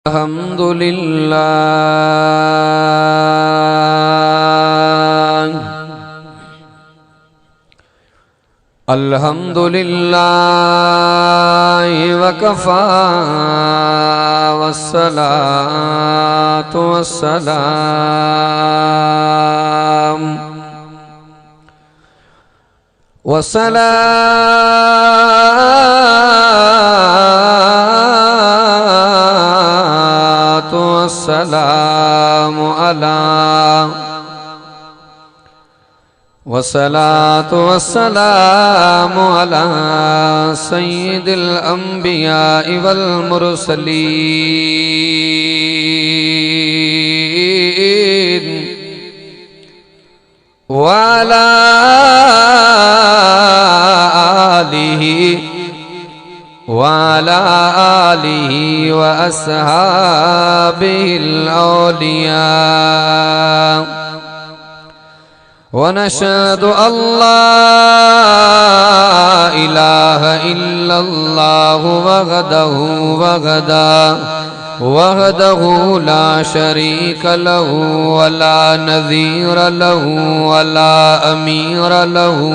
अल्हम्दुलिल्लाह वकफ़ा वस्सलातु वस्सलाम वस्सलातु वस्सलामु अला वस्सलातु वस्सलामु अला सय्यिदिल अंबिया वल मुरसलीन व अला आलिहि व अस्हाबिहिल औलिया वनशहदु अल्ला इलाहा इल्लल्लाहु वहदहु ला शरीका लहु वला नज़ीर लहु वला अमीर लहु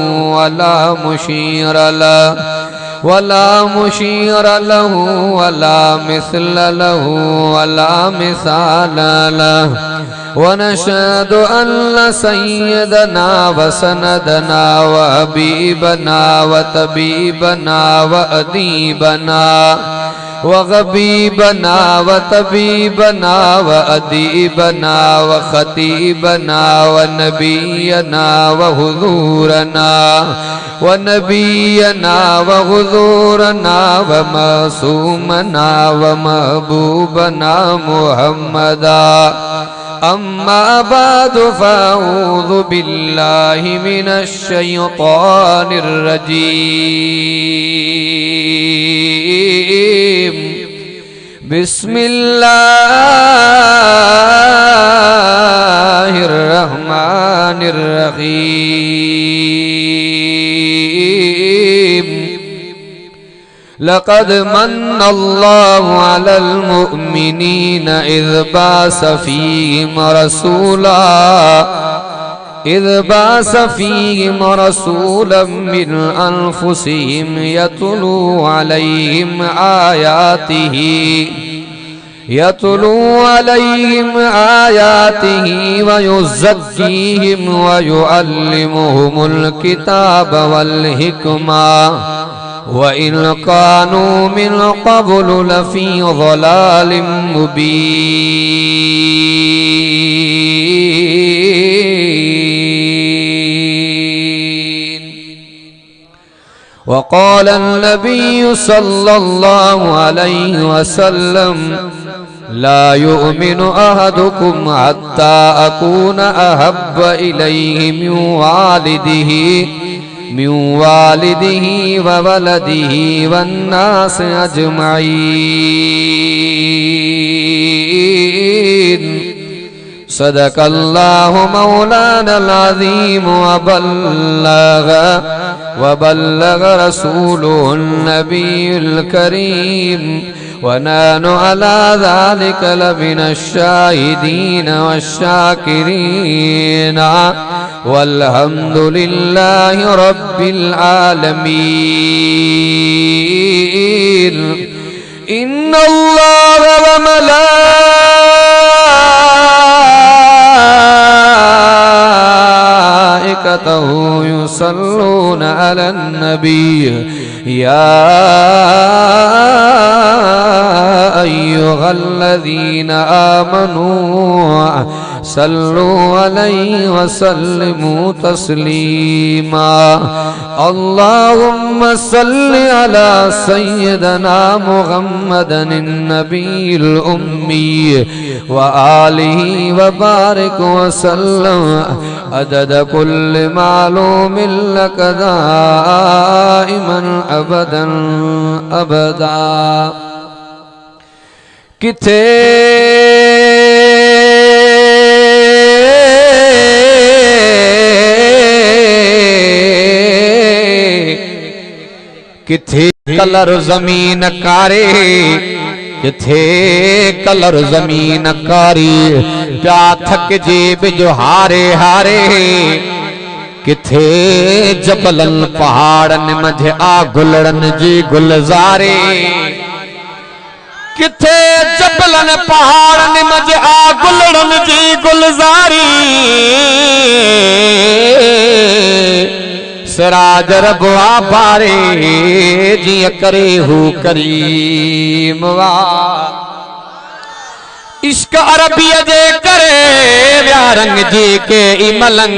वला मुशीर लहु वला मिस्ल लहु वला मिसाल लहु वनशहदु अन्न सय्यदना वसनदना व हबीबना व तबीबना व अदीबना व गबीबना व तबीबना व अदीबना व खतीबना व नबीयना व हुजूरना व नबीयना व हुजूरना व मासूमना व महबूबना मुहम्मदा अम्मा बादु फ़अऊज़ु बिल्लाहि मिनश शैतानिर रजीम बिस्मिल्लाहिर रहमानिर रहीम लक़द मन्नल्लाहु अलल मुअमिनीन इज़ बअस फ़ीहिम रसूलन मिन अनफ़ुसिहिम यतलू अलैहिम आयातिही व युज़क्कीहिम व युअल्लिमुहुमुल किताब वल हिकमा व इन कानू मिन क़ब्लु लफ़ी ज़लालिम मुबीन वक़ाल अन्नबिय्यु सल्लल्लाहु अलैहि वसल्लम ला युमिनु अहदुकुम हत्ता अकूना अहब्ब इलैहि मिन वालिदिही व वलदिही वन्नास अजमईन सदक़ल्लाहु मौलानल अज़ीम व बल्लग रसूलुहुन नबियुल करीम व नहनु अला ज़ालिका लमिनश शाहिदीन वश्शाकिरीन वल्हम्दुलिल्लाहि रब्बिल आलमीन इन्नल्लाह व मलाइकतहु युसल्लूना अलन नबी या अय्युहल्लज़ीना आमनू सल्लु अलैहि व सल्लिमू तस्लीमा अल्लाहुम्मा सल्लि अला सय्यिदना मुहम्मदिन नबिय्यिल उम्मी व आलिहि व बारिक व सल्लम अदद कुल्लि मालूमिन लक दाइमन अबदन अबदा किथे किथे कलर जमीन कारे किथे कलर ज़मीन कारी प्या थक जे बिजो हारे हारे किथे जबलन पहाड़न मझे आ गुलड़न जी गुलजारे किथे जबलन पहाड़न मझे आ गुलड़न जी गुलजारी सिराज रबवा बारे जी करे हु करीम वा इश्क अरबिया जे करे व्यारंग जी के इमलंग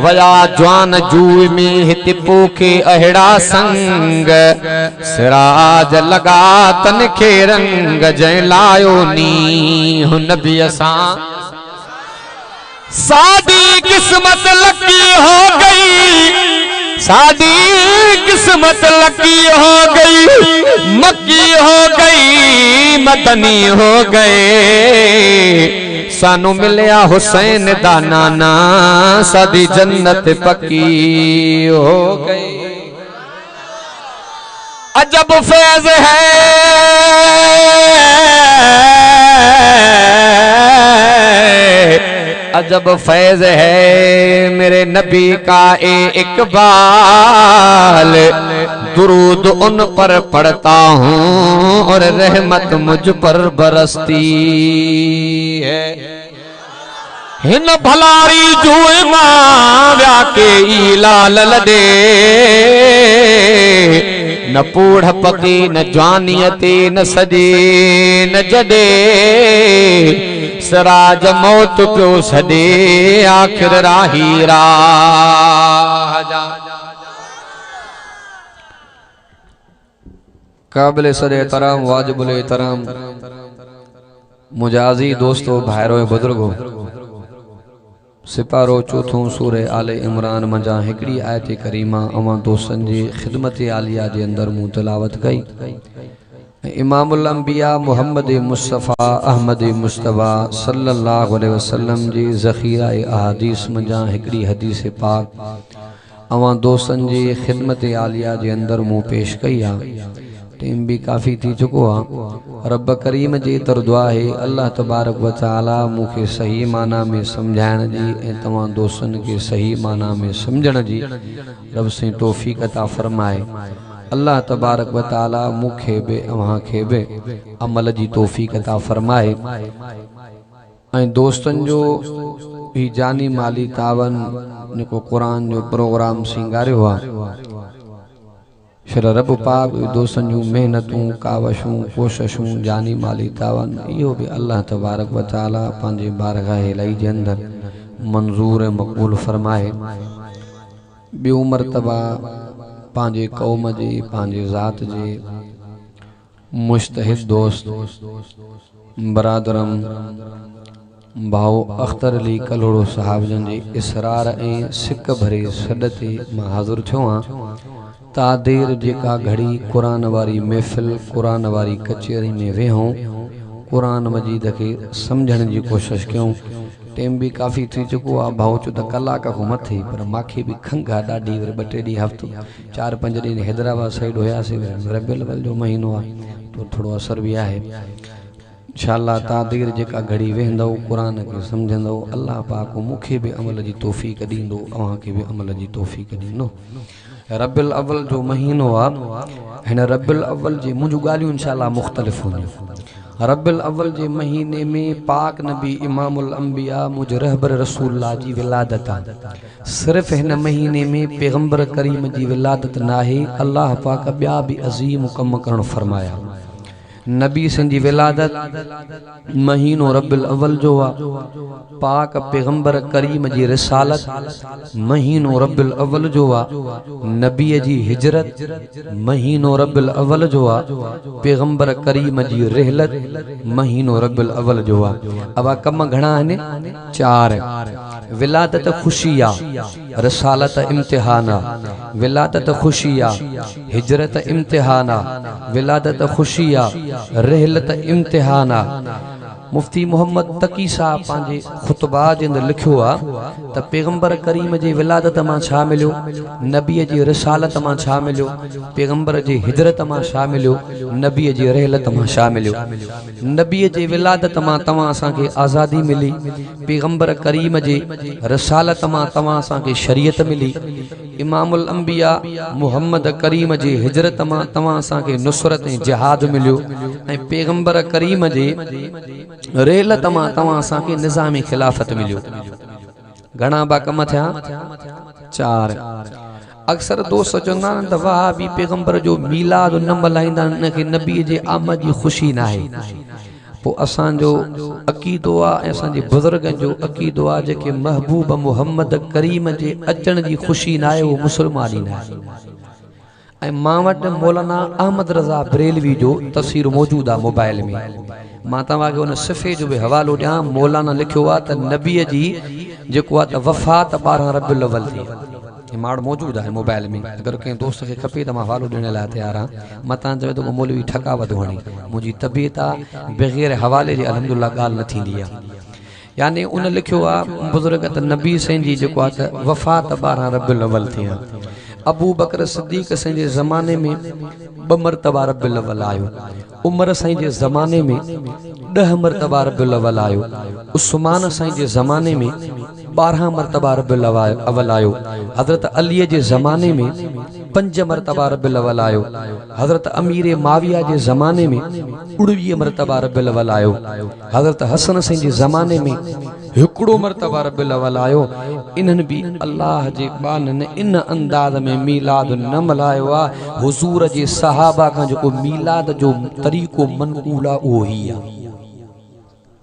वया जवान जूय में हित पोखे अहिड़ा संग सिराज लगा तन खे रंग जै लायो नी हुन भी असां सादी किस्मत लकी हो गई सादी किस्मत लकी हो गई मक्की हो गई मदनी हो गए सानू मिलया हुसैन दा नाना सादी जन्नत पक्की हो गई अजब फैज है अजब फैज है मेरे नबी का इकबाल दुरूद उन पर पढ़ता हूँ और रहमत मुझ पर बरसती है हिन भलारी जुए माव्या के लाल लदे न पूढ़ पकी न जवानियती न सजे न जडे सिराज मौत पियो सदे आखिर राही राजा काबिल सदे तराम वाजिबुल एहतराम मुजाजी दोस्तों भाइरों बुजुर्गों सिपारो चौथों सूरह आले इमरान मंजा हिकड़ी आयत करीमा अवां दोस्तन जी खिदमत आलिया जे अंदर मूं तिलावत कई इमामुल अंबिया मुहम्मद मुस्तफ़ा अहमद मुस्तफ़ा सल्लल्लाहु अलैहि वसल्लम जी ज़ख़ीरा अहादीस मंजा हिकड़ी हदीस पाक अवां दोस्तन जी खिदमत आलिया जे अंदर मूं पेश कई आ टाइम भी काफ़ी थी चुको आ रब करीम जी तर दुआ है अल्लाह तबारक व तआला मूंखे सही माना में समझाइण जी ऐं तव्हां दोस्तनि खे सही माना में समझण जी रब से तौफ़ीक़ अता फरमाए अल्लाह तबारक व तआला मूंखे बि अव्हां खे बि अमल जी तौफ़ीक़ अता फरमाए ऐं दोस्तनि जो ही जानी माली तावन जेको क़ुरान जो प्रोग्राम सिंगारियो आहे फिर रब पाक दोस्तन जूं मेहनतूं कावशूं कोशिशूं जानी माली तावन इहो भी अल्लाह तबारक व तआला पंहिंजे बारगाह इलाही जे अंदर मंजूर ऐं मक़बूल फरमाए ॿियूं मरतबा पंहिंजे क़ौम जे पंहिंजे ज़ात जे मुश्तहिद दोस्त बरादरम भाउ अख्तर अली कलोड़ो साहब जन जे इसरार ऐं सिक भरे सॾ ते मां हाज़िर थियो आहियां तादेर जेका घड़ी कुरान वारी महफ़िल कुरान वारी कचहरी में वेहूं कुरान मजीद के समझण की कोशिश क्यों टाइम भी काफ़ी थी चुको आ भाउ चो त कलाक खां मथे पर माखे भी खंघ आ ॾाढी वरी 2-3 ॾींहं हफ़्तो 4-5 ॾींहं हैदराबाद साइड हुयासीं रबियुल अव्वल जो महीनो आहे तो थोड़ो असर भी आहे इंशाअल्लाह तादेर जेका घड़ी वेंदो कुरान के समझंदो अल्लाह पाक मूंखे भी अमल जी तौफ़ीक़ ॾींदो अव्हां खे भी अमल जी तौफ़ीक़ ॾींदो रबियुल अव्वल जो महीनो आहे हिन रबियुल अव्वल जे मुंहिंजूं ॻाल्हियूं इंशाअल्लाह मुख़्तलिफ़ हूंदियूं रबियुल अव्वल जे महीने में पाक नबी इमामुल अंबिया मुझ रहबर रसूलुल्लाह जी विलादत आहे सिर्फ़ हिन महीने में पैगंबर करीम जी विलादत नाहे अल्लाह पाक ॿिया भी अज़ीम कम करण फरमाया नबी सिंधी विलादत महीनो रबियुल अव्वल जो आ पाक पैगंबर करीम जी रिसालत महीनो रबियुल अव्वल जो आ नबी जी हिजरत महीनो रबियुल अव्वल जो आ पैगंबर करीम जी रिहलत महीनो रबियुल अव्वल जो आ अब कम घणा आहिनि 4 विलादत खुशी आ रिसालत इम्तिहान आ विलादत खुशी आ हिजरत इम्तिहान आ विलादत खुशी आ रहलत इम्तिहान आ मुफ्ती मोहम्मद तकी साहब पांजे खुतबा जे अंदर लिखियो आ त पैगंबर करीम जी विलादत मां छा मिलियो, नबीअ जी रिसालत मां छा मिलियो, पैगंबर जी हिजरत मां छा मिलियो, नबीअ जी रहलत मां छा मिलियो। नबीअ जी विलादत मां तव्हां असांखे आज़ादी मिली, पैगंबर करीम जी रिसालत मां तव्हां असांखे शरीयत मिली, इमामुल अंबिया मोहम्मद करीम जी हिजरत मां तव्हां असांखे नुसरत ऐं जिहाद मिलियो, ऐं पैगंबर करीम जी रहलत मां तव्हां असांखे निज़ामी खिलाफत मिलियो। घणा बा कम थिया? 4। अक्सर दोस्त चवंदा आहिनि त वाह बि पैगंबर जो मीलाद न मल्हाईंदा आहिनि, इनखे नबीअ जे आमद जी ख़ुशी न आहे। पोइ असांजो अक़ीदो आहे ऐं असांजे बुज़ुर्गनि जो अक़ीदो आहे जेके महबूब मोहम्मद करीम जे अचण जी ख़ुशी न आहे उहो मुस्लमान ई न आहे। ऐं मां वटि मौलाना अहमद रज़ा बरेलवी जो तस्वीर मौजूद आहे मोबाइल में, मां तव्हांखे उन सिफ़े जो बि हवालो ॾियां। मौलाना लिखियो आहे त नबीअ जी जेको आहे त वफ़ात 12 रबीउल अव्वल थी, माण्हू मौजूद आहे मोबाइल में, अगर कंहिं दोस्त खे खपे त मां हवालो ॾियण लाइ तयार आहियां। मतां चवे थो मौलवी ठकावत हणी, मुंहिंजी तबियत आहे, बग़ैर हवाले जे अल्हम्दुलिल्लाह ॻाल्हि न थींदी आहे। यानी उन लिखियो आहे बुज़ुर्ग त नबी साईं जी जेको आहे त वफ़ात 12 रबीउल अव्वल थी। अबू बकर सिद्दीक़ साईं जे ज़माने में 2 मरतबा रबीउल अव्वल आयो, उमर साईं जे ज़माने में 10 मरतबा रबीउल अव्वल आयो, उस्मान साईं जे ज़माने में 12 मरतबा रबीउल अव्वल आयो, हज़रत अलीअ जे ज़माने में 5 मरतबा रबीउल अव्वल आयो, हज़रत अमीर माविया जे ज़माने में 19 मरतबा रबीउल अव्वल आयो, हज़रत हसन साईं जे ज़माने में 1 मरतबा रबीउल अव्वल आयो। इन्हनि बि अल्लाह जे बाननि इन अंदाज़ में मीलाद न मल्हायो आहे। हुज़ूर जे सहाबा खां जेको मीलाद जो तरीक़ो मनक़ूल आहे उहो ई आहे।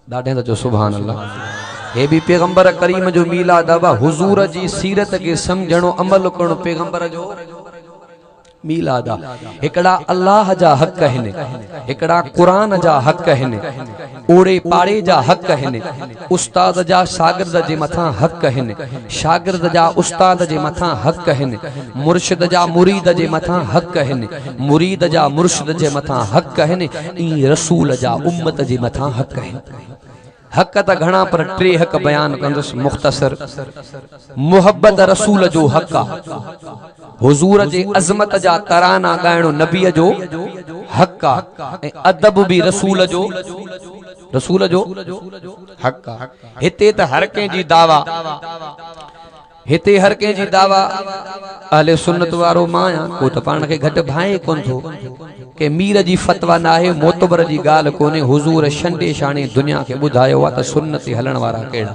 ॾाढे त चओ सुभान अल्लाह। हे भी पैगंबर करीम जो मीलाद आहे। हुज़ूर जी सीरत के समझणो अमल करणो पैगंबर जो मीलाद आहे। हिकड़ा अल्लाह जा हक़ आहिनि, हिकड़ा क़ुरान जा हक़ आहिनि, ओड़े पाड़े जा हक़ आहिनि, उस्ताद जा शागिर्द जे मथां हक़ आहिनि, शागिर्द जा उस्ताद जे मथां हक़ आहिनि, मुर्शिद जा मुरीद जे मथां हक़ आहिनि, मुरीद जा मुर्शिद जे मथां हक़ आहिनि, ई रसूल जा उम्मत जे मथां हक़ आहिनि। हक़ त घणा पर 3 हक़ बयान कंदुसि मुख़्तसर। मुहब्बत रसूल जो हक़ आहे, हुज़ूर जे अज़मत जा तराना ॻाइणो नबीअ जो हक़ आहे, ऐं अदब भी रसूल जो हक़ आहे। हिते त हर कंहिंजी दावा, हिते हर कंहिंजी दावा अहले सुन्नत वारो मां आहियां, को त पाण खे घटि भाए कोन थो के मीर जी फतवा न आहे, मोतबर जी ॻाल्हि कोन्हे। हुज़ूर छंडे छाणे दुनिया खे ॿुधायो आहे त सुन्नत हलण वारा कहिड़ा।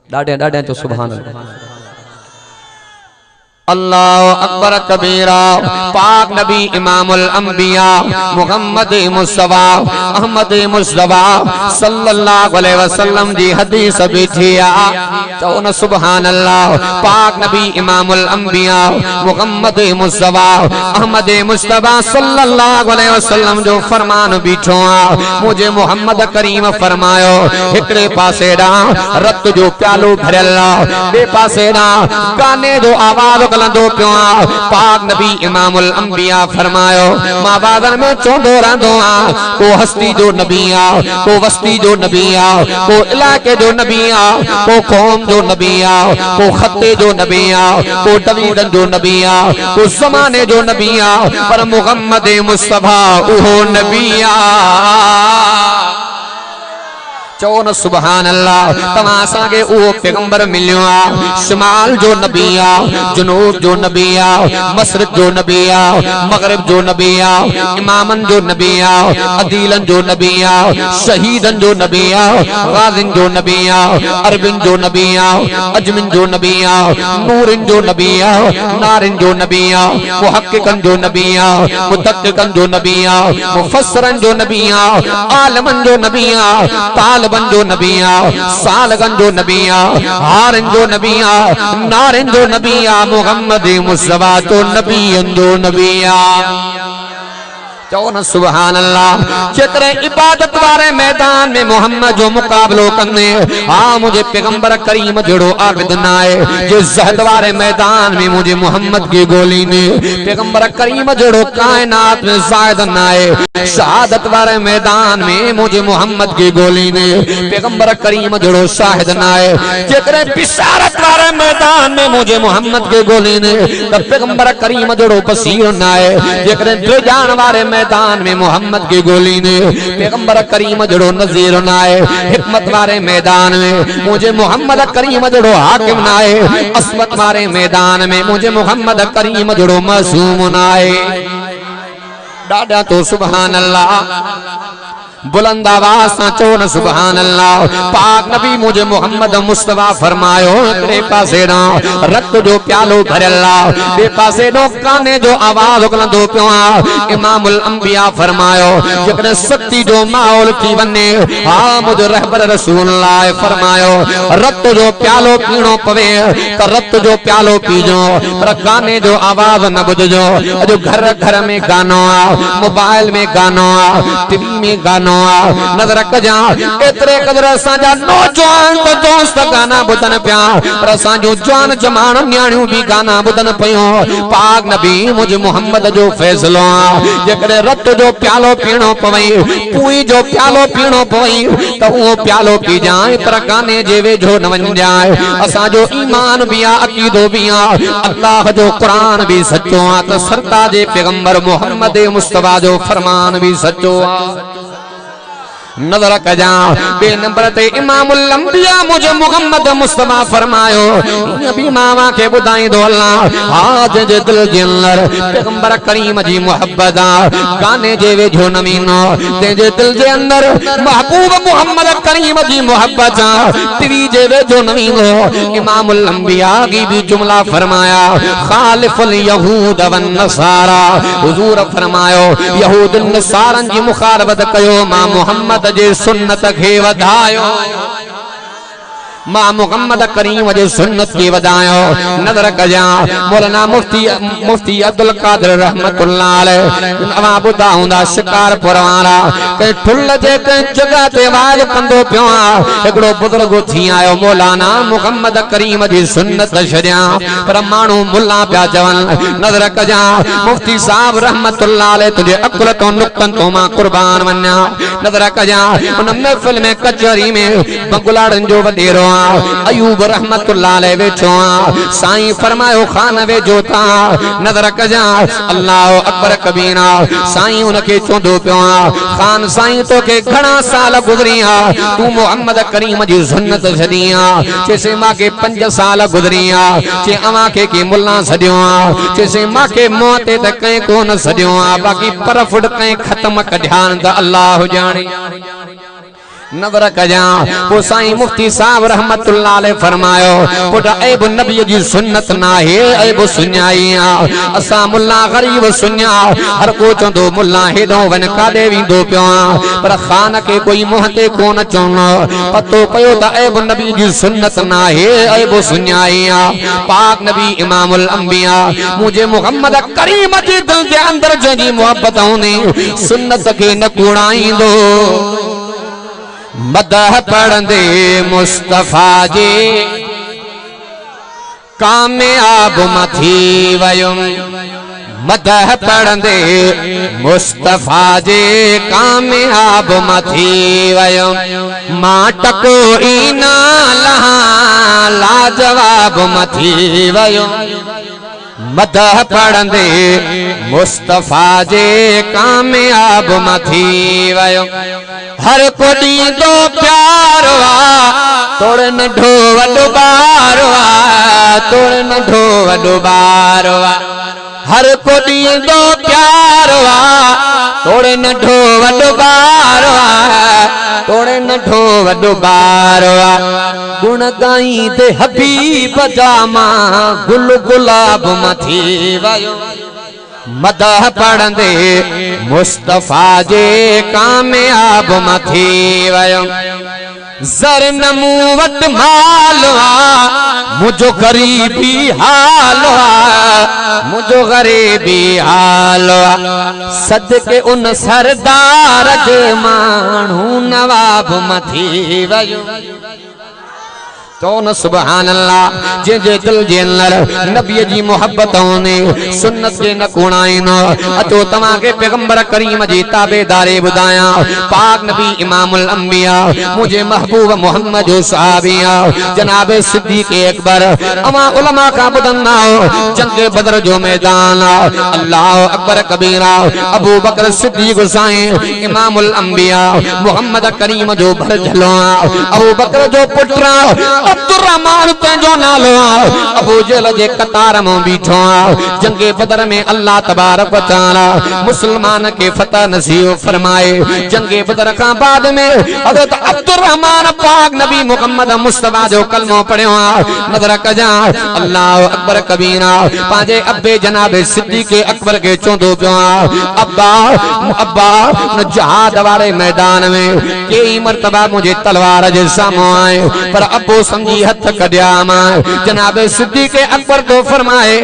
ॾाढे ॾाढे तो सुभान अल्लाह। अल्लाहु अकबर कबीरा। पाक नबी इमामुल अंबिया मुहम्मद मुस्तफा अहमद मुस्तफा सल्लल्लाहु अलैहि वसल्लम जी हदीस भी थी आ। चओ न सुभान अल्लाह। पाक नबी इमामुल अंबिया मुहम्मद मुस्तफा अहमद मुस्तफा सल्लल्लाहु अलैहि वसल्लम जो फरमान बीठो आ। मुझे मोहम्मद करीम फरमायो, हिकड़े पासे दा रत जो प्यालो भरल आ, बे पासे दा गाने जो आवाज कलंदो पियो आ। पाक नबी इमामुल अंबिया फरमायो, मां बादल में चोंदो रहंदो आ, को हस्ती जो नबी आ, को वस्ती जो नबी आ, को इलाके जो नबी आ, को कौम जो नबी आ, को खत्ते जो नबी आ, को डवीडन जो नबी आ, को ज़माने जो नबी आ, पर मुहम्मद मुस्तफा उहो नबी आ। चओ न सुभान अल्लाह। तव्हां असांखे उहो पैगंबर मिलियो आ, शिमाल जो नबी आ, जुनूब जो नबी आ, मशरिक़ जो नबी आ, मगरिब जो नबी आ, इमामन जो नबी आ, अदीलन जो नबी आ, शहीदन जो नबी आ, गाज़िन जो नबी आ, अरबिन जो नबी आ, अजमिन जो नबी आ, नूरिन जो नबी आ, नारिन जो नबी आ, मुहक्किकन जो नबी आ, मुदक्किकन जो नबी आ, मुफस्सिरन जो नबी आ, आलमन जो नबी आ, तालिबन जो नबी आ, सालगन जो नबी आ, हारिन जो नबी आ, नारिन जो नबी आ, मुहम्मद मुस्तफा तो नबीयन जो नबी आ। चओ न सुभान अल्लाह। जेकरे इबादत वारे मैदान में मोहम्मद जो मुकाबलो करने हाँ मुझे पैगंबर करीम जड़ो आबिद नाए जो जहद वारे मैदान में मुझे मोहम्मद की गोली ने पैगंबर करीम जड़ो कायनात में जायद नाए शहादत वारे मैदान में मुझे मोहम्मद की गोली ने पैगंबर करीम जड़ो शाहिद नाए जेकरे बिशारत वारे मैदान में मुझे मोहम्मद की गोली ने तब पैगंबर करीम जड़ो बसीर नाए जेकरे दो जान वारे मैदान में मोहम्मद की गोली ने पैगंबर करीम जड़ो नजीर नाए हिकमत वारे मैदान में मुझे मोहम्मद करीम जड़ो हाकिम नाए असमत वारे मैदान में मुझे मोहम्मद करीम जड़ो मासूम नाए। डाडा तो सुभान अल्लाह बुलंद आवाज से चो न सुभान अल्लाह। पाक नबी मुझे मोहम्मद मुस्तफा फरमायो तेरे पासे ना रक्त जो प्यालो भर अल्लाह बे पासे नो काने जो आवाज उकलंदो पियो इमामुल अंबिया फरमायो जकने सत्ती जो माहौल की वने हां मुझे रहबर रसूलुल्लाह फरमायो रक्त जो प्यालो पीणो पवे त रक्त जो प्यालो पीजो पर गाने जो आवाज न बुझजो जो घर घर में गानो मोबाइल में गानो टीवी में गानो नजर कजा एतरे कदर साजा नौजवान तो दोस्त गाना बुधन पिया पर साजो जवान जमान न्याणियों भी गाना बुधन पयो। पाक नबी मुझे मोहम्मद जो फैसलो जेकरे रत जो प्यालो पीणो पवई पूई जो प्यालो पीणो पवई तो वो प्यालो पी जाए पर गाने जेवे जो न वन जाए असाजो ईमान भी आ अकीदो भी आ अल्लाह जो कुरान भी सच्चो आ तो सरता जे पैगंबर मोहम्मद मुस्तफा जो फरमान भी सच्चो आ। नजर कजा बे नंबर ते इमामुल अंबिया मुझे मोहम्मद मुस्तफा फरमायो नबी मावा के बुधाई दो अल्लाह आज जे दिल जे अंदर पैगंबर करीम जी मोहब्बत गाने जेवे जो नमीनो ते जे दिल जे अंदर महबूब मोहम्मद करीम जी मोहब्बत तेरी जेवे जो नमीनो इमामुल अंबिया की भी जुमला फरमाया खालिफुल यहूद वन नसारा हुजूर फरमायो यहूद नसारन जी मुखालफत कयो मां मोहम्मद जे सुन्नत खे वधायो मां मोहम्मद करीम जे सुन्नत के वधायो। नजर कजा मौलाना मुफ्ती अब्दुल कादिर रहमतुल्लाह अलैह नवा बुधाउंदा शिकार पुरवारा के ठुल जे के जगह ते आवाज कंदो पियो एकड़ो बुजुर्ग थी आयो मौलाना मोहम्मद करीम जी सुन्नत छड्या पर मानू मुल्ला पिया चवन। नजर कजा मुफ्ती साहब रहमतुल्लाह अलैह तुझे अकुल तो नुक्तन तो मां कुर्बान वन्या। नजर कजा उन महफिल में कचहरी में बंगुलाड़न जो वडेरो अयूब रहमतुल्लाह अलैह वेठो साईं फरमायो खान वे जोता। नजर कजा अल्लाह अकबर कबीरा साईं उनके चोंदो पियो खान साईं तो के घणा साल गुजरिया तू मोहम्मद करीम जी सुन्नत छडिया जैसे मां के 5 साल गुजरिया जे अवा के मुल्ला सदियो जैसे मां के मौत ते कई कोन सदियो बाकी पर फुट कई खत्म कढ्यान द अल्लाह जाने। नजर कजा वो साईं मुफ्ती साहब रहमतुल्लाह अलैह फरमायो पुट ऐब नबी जी सुन्नत ना है ऐब सुन्याइया असा मुल्ला गरीब सुन्या हर को चंदो मुल्ला हेदो वन कादे विंदो पियो पर खान के कोई मुहते कोन चोनो पतो पयो त ऐब नबी जी सुन्नत ना है ऐब सुन्याइया। पाक नबी इमामुल अंबिया मुझे मोहम्मद करीम जी दिल के अंदर जगी मोहब्बत होनी सुन्नत के न कुड़ाईंदो मदह पढ़ंदे मुस्तफा जे कामयाब मथी वयुम मदह पढ़ंदे मुस्तफा जे कामयाब मथी वयुम मां टको इना लहा लाजवाब मथी वयुम मदह पढ़ंदे मुस्तफा जे कामयाब मथी वयुम हर को दो प्यार वा तोड़ न ढो वडो बार वा तोड़ न ढो वडो बार वा हर को दो प्यार वा तोड़ न ढो वडो बार वा तोड़ न ढो वडो बार वा गुण गाई ते हबीब जामा गुल गुलाब मथी वयो मदह पढ़ंदे मुस्तफा जे कामयाब मथी वयो। जर नमू वट मालवा मुझो गरीबी हालवा मुझो गरीबी हालवा सदके उन सरदार जे माण्हू नवाब मथी वयो तो न सुभान अल्लाह जे जे दिल जे अंदर नबी जी मोहब्बत ने सुन्नत जे न कोणाइन अतो तमा के पैगंबर करीम जी ताबेदारे बुदाया पाक नबी इमामुल अंबिया मुझे महबूब मोहम्मद जो सहाबिया जनाब सिद्दीक अकबर अमा उलमा का बुदन्ना जंग बदर जो मैदान अल्लाह अकबर कबीरा अबू बकर सिद्दीक हुसैन इमामुल अंबिया मोहम्मद करीम जो भर झलो अबू बकर जो पुत्रा अब्दुर्रहमान तेजो नालो अबू जहल जे कतार में बीठो जंगे बदर में अल्लाह तबारक व तआला मुसलमान के फतह नसीब फरमाए जंगे बदर का बाद में हजरत अब्दुर्रहमान पाक नबी मुहम्मद मुस्तफा जो कलमो पढ़ियो नजर कजा अल्लाह अकबर कबीरा पांजे अब्बे जनाब सिद्दीक अकबर के चोंदो पियो अब्बा अब्बा जहाद वाले मैदान में कई मर्तबा मुझे तलवार जे सामो आए पर अब्बो समझी हथ कढ़िया जनाब सिद्दीक अकबर को फरमाए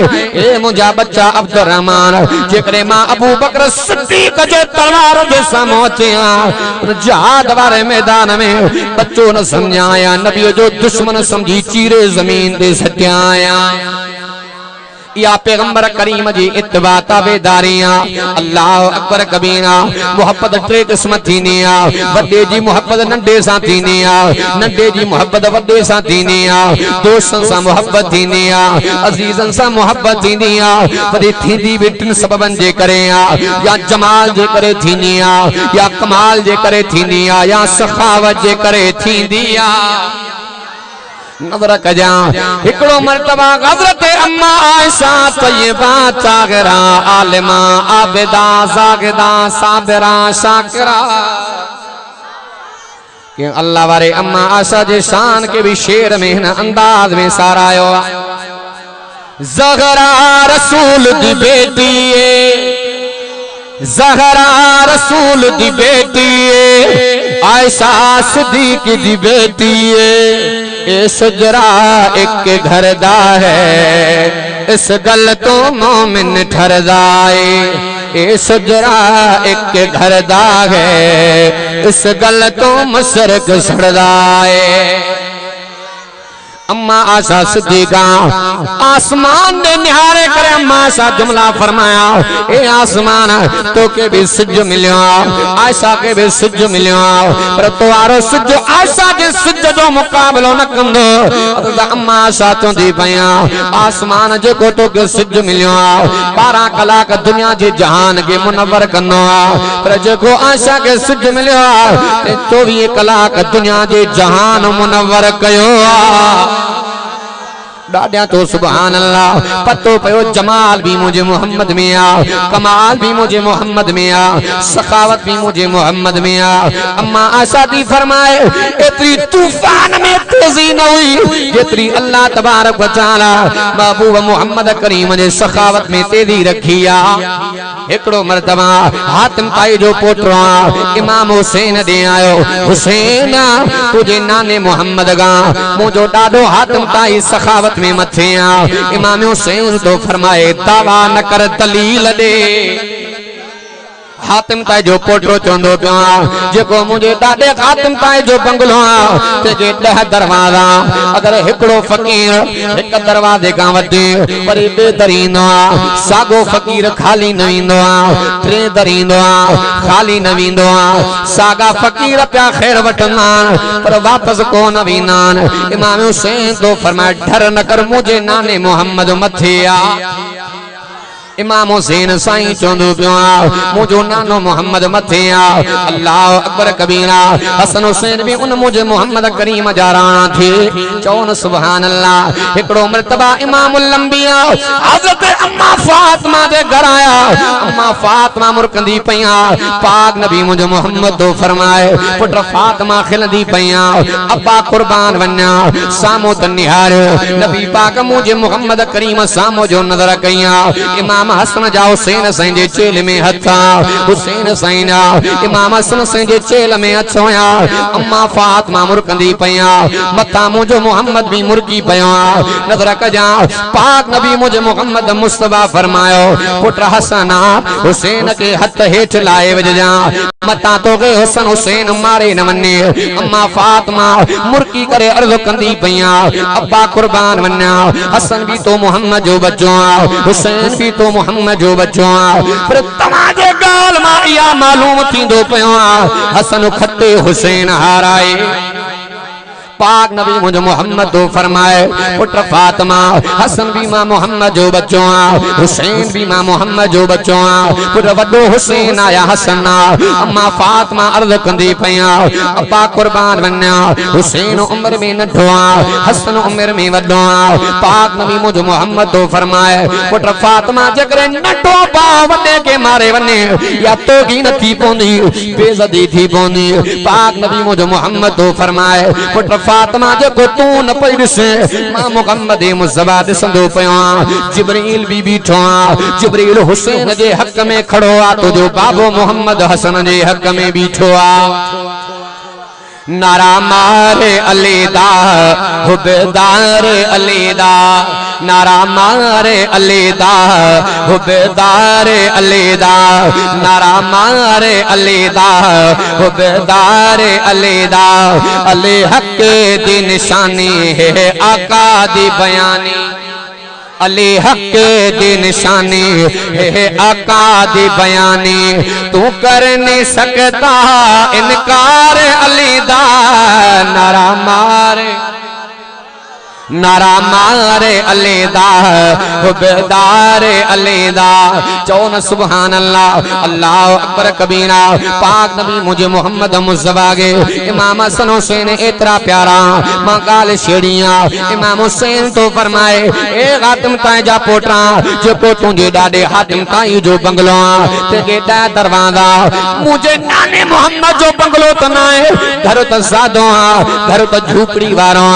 ए मुझा बच्चा अब्दुर्रहमान जेकरे मां अबू बकर सिद्दीक जे तलवार जे सामो थिया जहाद वाले मैदान में बच्चों न समझाया नबी जो दुश्मन समझी चीरे जमीन दे सटियाया या पैगंबर करीम जी इत्तबा ताबेदारियां अल्लाह अकबर कबीरा मोहब्बत टे किस्म थीनी आ वड्डे जी मोहब्बत नंढे सा थीनी आ नंढे जी मोहब्बत वड्डे सा थीनी आ दोस्तन सा मोहब्बत थीनी आ अजीजन सा मोहब्बत थीनी आ वडी थींदी बिटिन सबबन जे करे आ या जमाल जे करे थीनी आ या कमाल जे करे थीनी आ या सखावत जे करे थींदी आ नजर कजा हिकड़ो मर्तबा हजरत अम्मा आयशा तय्यबा तागरा आलिमा आबिदा जागिदा साबिरा शाकिरा कि अल्लाह वारे अम्मा आयशा जे शान के भी शेर में न अंदाज में सारायो ज़हरा रसूल दी बेटी ज़हरा रसूल दी बेटी आयशा सिद्दीक दी बेटी इस जरा एक घर दा है इस गल तो मोमिन ठहरदाए इस जरा एक घर दा है इस गल तो मशरक सड़दाए अम्मा आशा सिद्दीका आसमान ने निहारे करे अम्मा आशा जुमला फरमाया ए आसमान तो के भी सिज मिलियो आयशा के भी सिज मिलियो पर तोरो सिज आयशा के सिज जो मुकाबलो न कंदो अम्मा आशा चोंदी पया आसमान जो को तो के सिज मिलियो 12 कलाक दुनिया जे जहान के मुनव्वर कनो पर जो को आयशा के सिज मिलियो 24 कलाक दुनिया जे जहान मुनव्वर कयो डाडिया तो सुभान अल्लाह पतो पयो जमाल भी मुझे मोहम्मद में आ कमाल भी मुझे मोहम्मद में आ सखावत भी मुझे मोहम्मद में आ अम्मा आयशा दी फरमाए इतनी तूफान में तेजी न हुई जितनी अल्लाह तबारक व तआला महबूब मोहम्मद करीम ने सखावत में तेजी रखी आ एकड़ो मर्तबा हातिम ताई जो पोटरो इमाम हुसैन दे आयो हुसैन तुझे नाने मोहम्मद गा मुझो डाडो हातिम ताई सखावत में मथिया इमाम हुसैन तो फरमाए दावा न कर दलील दे हातिम ताई जो पोटरो चोंदो पियो जेको मुझे डाडे हातिम ताई जो बंगलो ते जे 10 दरवाजा अगर हिकड़ो फकीर एक दरवाजे का वधे पर बेदरीनो सागो फकीर खाली न विंदो टे दरींदो खाली न विंदो सागा फकीर प्या खैर वठना पर वापस को न विनान इमाम हुसैन तो फरमाए डर न कर मुझे नाने मोहम्मद मथिया इमाम हुसैन साईं चोंदो पियो मुझो नानो मोहम्मद मथे अल्लाह अकबर कबीरा हसन हुसैन भी उन मुझे मोहम्मद करीम जा राणा थे चौन सुभान अल्लाह एकड़ो मर्तबा इमामुल अंबिया हजरत अम्मा फातिमा दे घर आया अम्मा फातिमा मुरकंदी पया पाक नबी मुझे मोहम्मद तो फरमाए पुत्र फातिमा खिलंदी पया अब्बा कुर्बान वन्या सामो त निहार नबी पाक मुझे मोहम्मद करीम सामो जो नजर कया इमाम इमाम हसन जा हुसैन साईं जे चेल में हथा हुसैन साईं जा इमाम हसन साईं जे चेल में अछोया अम्मा फातिमा मुरकंदी पया मथा मुझो मोहम्मद भी मुरकी पया नजर कजा पाक नबी मुझे मोहम्मद मुस्तफा फरमायो पुट हसना हुसैन के हथ हेठ लाए वजजा मता तो गए हुसन हुसैन मारे न वने अम्मा फातिमा मुरकी करे अर्ज कंदी पया अब्बा कुर्बान वन्या हसन भी तो मोहम्मद जो बच्चो हुसैन भी तो मोहम्मद जो बच्चो पर तमाजे गाल मा या मालूम थींदो पयो हसन खटे हुसैन हाराए पाक नबी मुझे मोहम्मद तो फरमाए पुत्र फातिमा हसन भी मां मोहम्मद जो बच्चो हुसैन भी मां मोहम्मद जो बच्चो पुत्र वडो हुसैन आया हसन अम्मा फातिमा अर्ज कंदी पया अब्बा कुर्बान वन्या हुसैन उम्र में नढो हसन उम्र में वडो पाक नबी मुझे मोहम्मद तो फरमाए पुत्र फातिमा जगरे नढो पा वने के मारे वने या तो की नथी पोंदी बेइज्जती थी पोंदी पाक नबी मुझे मोहम्मद तो फरमाए पुत्र फातिमा जो को तू न पइसे मां मोहम्मद मुस्तफा दिसंदो पयो जिब्रील भी बीठो जिब्रील हुसैन जे हक में खड़ो आ तो जो बाबो मोहम्मद हसन जे हक में बीठो नारा मारे अलीदा हुबदार अलीदा नारा मारे अलीदा हुबदार अलीदा नारा मारे अलीदा हुबदार अलीदा अली हक दी निशानी है आका दी बयानी अली हक दी निशानी है आका दी बयानी तू कर नहीं सकता इनकार अली दा नारा मारे अलीदा हुबदार अलीदा चौन सुभान अल्लाह अल्लाह अकबर कबीरा पाक नबी मुझे मोहम्मद मुस्तफा के इमाम हसन हुसैन इतना प्यारा मां गाल छेड़िया इमाम हुसैन तो फरमाए ए हातिम ताए जा पोटरा जो को तुझे डाडे हातिम ताई जो बंगलो ते गेटा दरवाजा मुझे नाने मोहम्मद जो बंगलो तो ना है घर तो सादो घर तो झूपड़ी वारो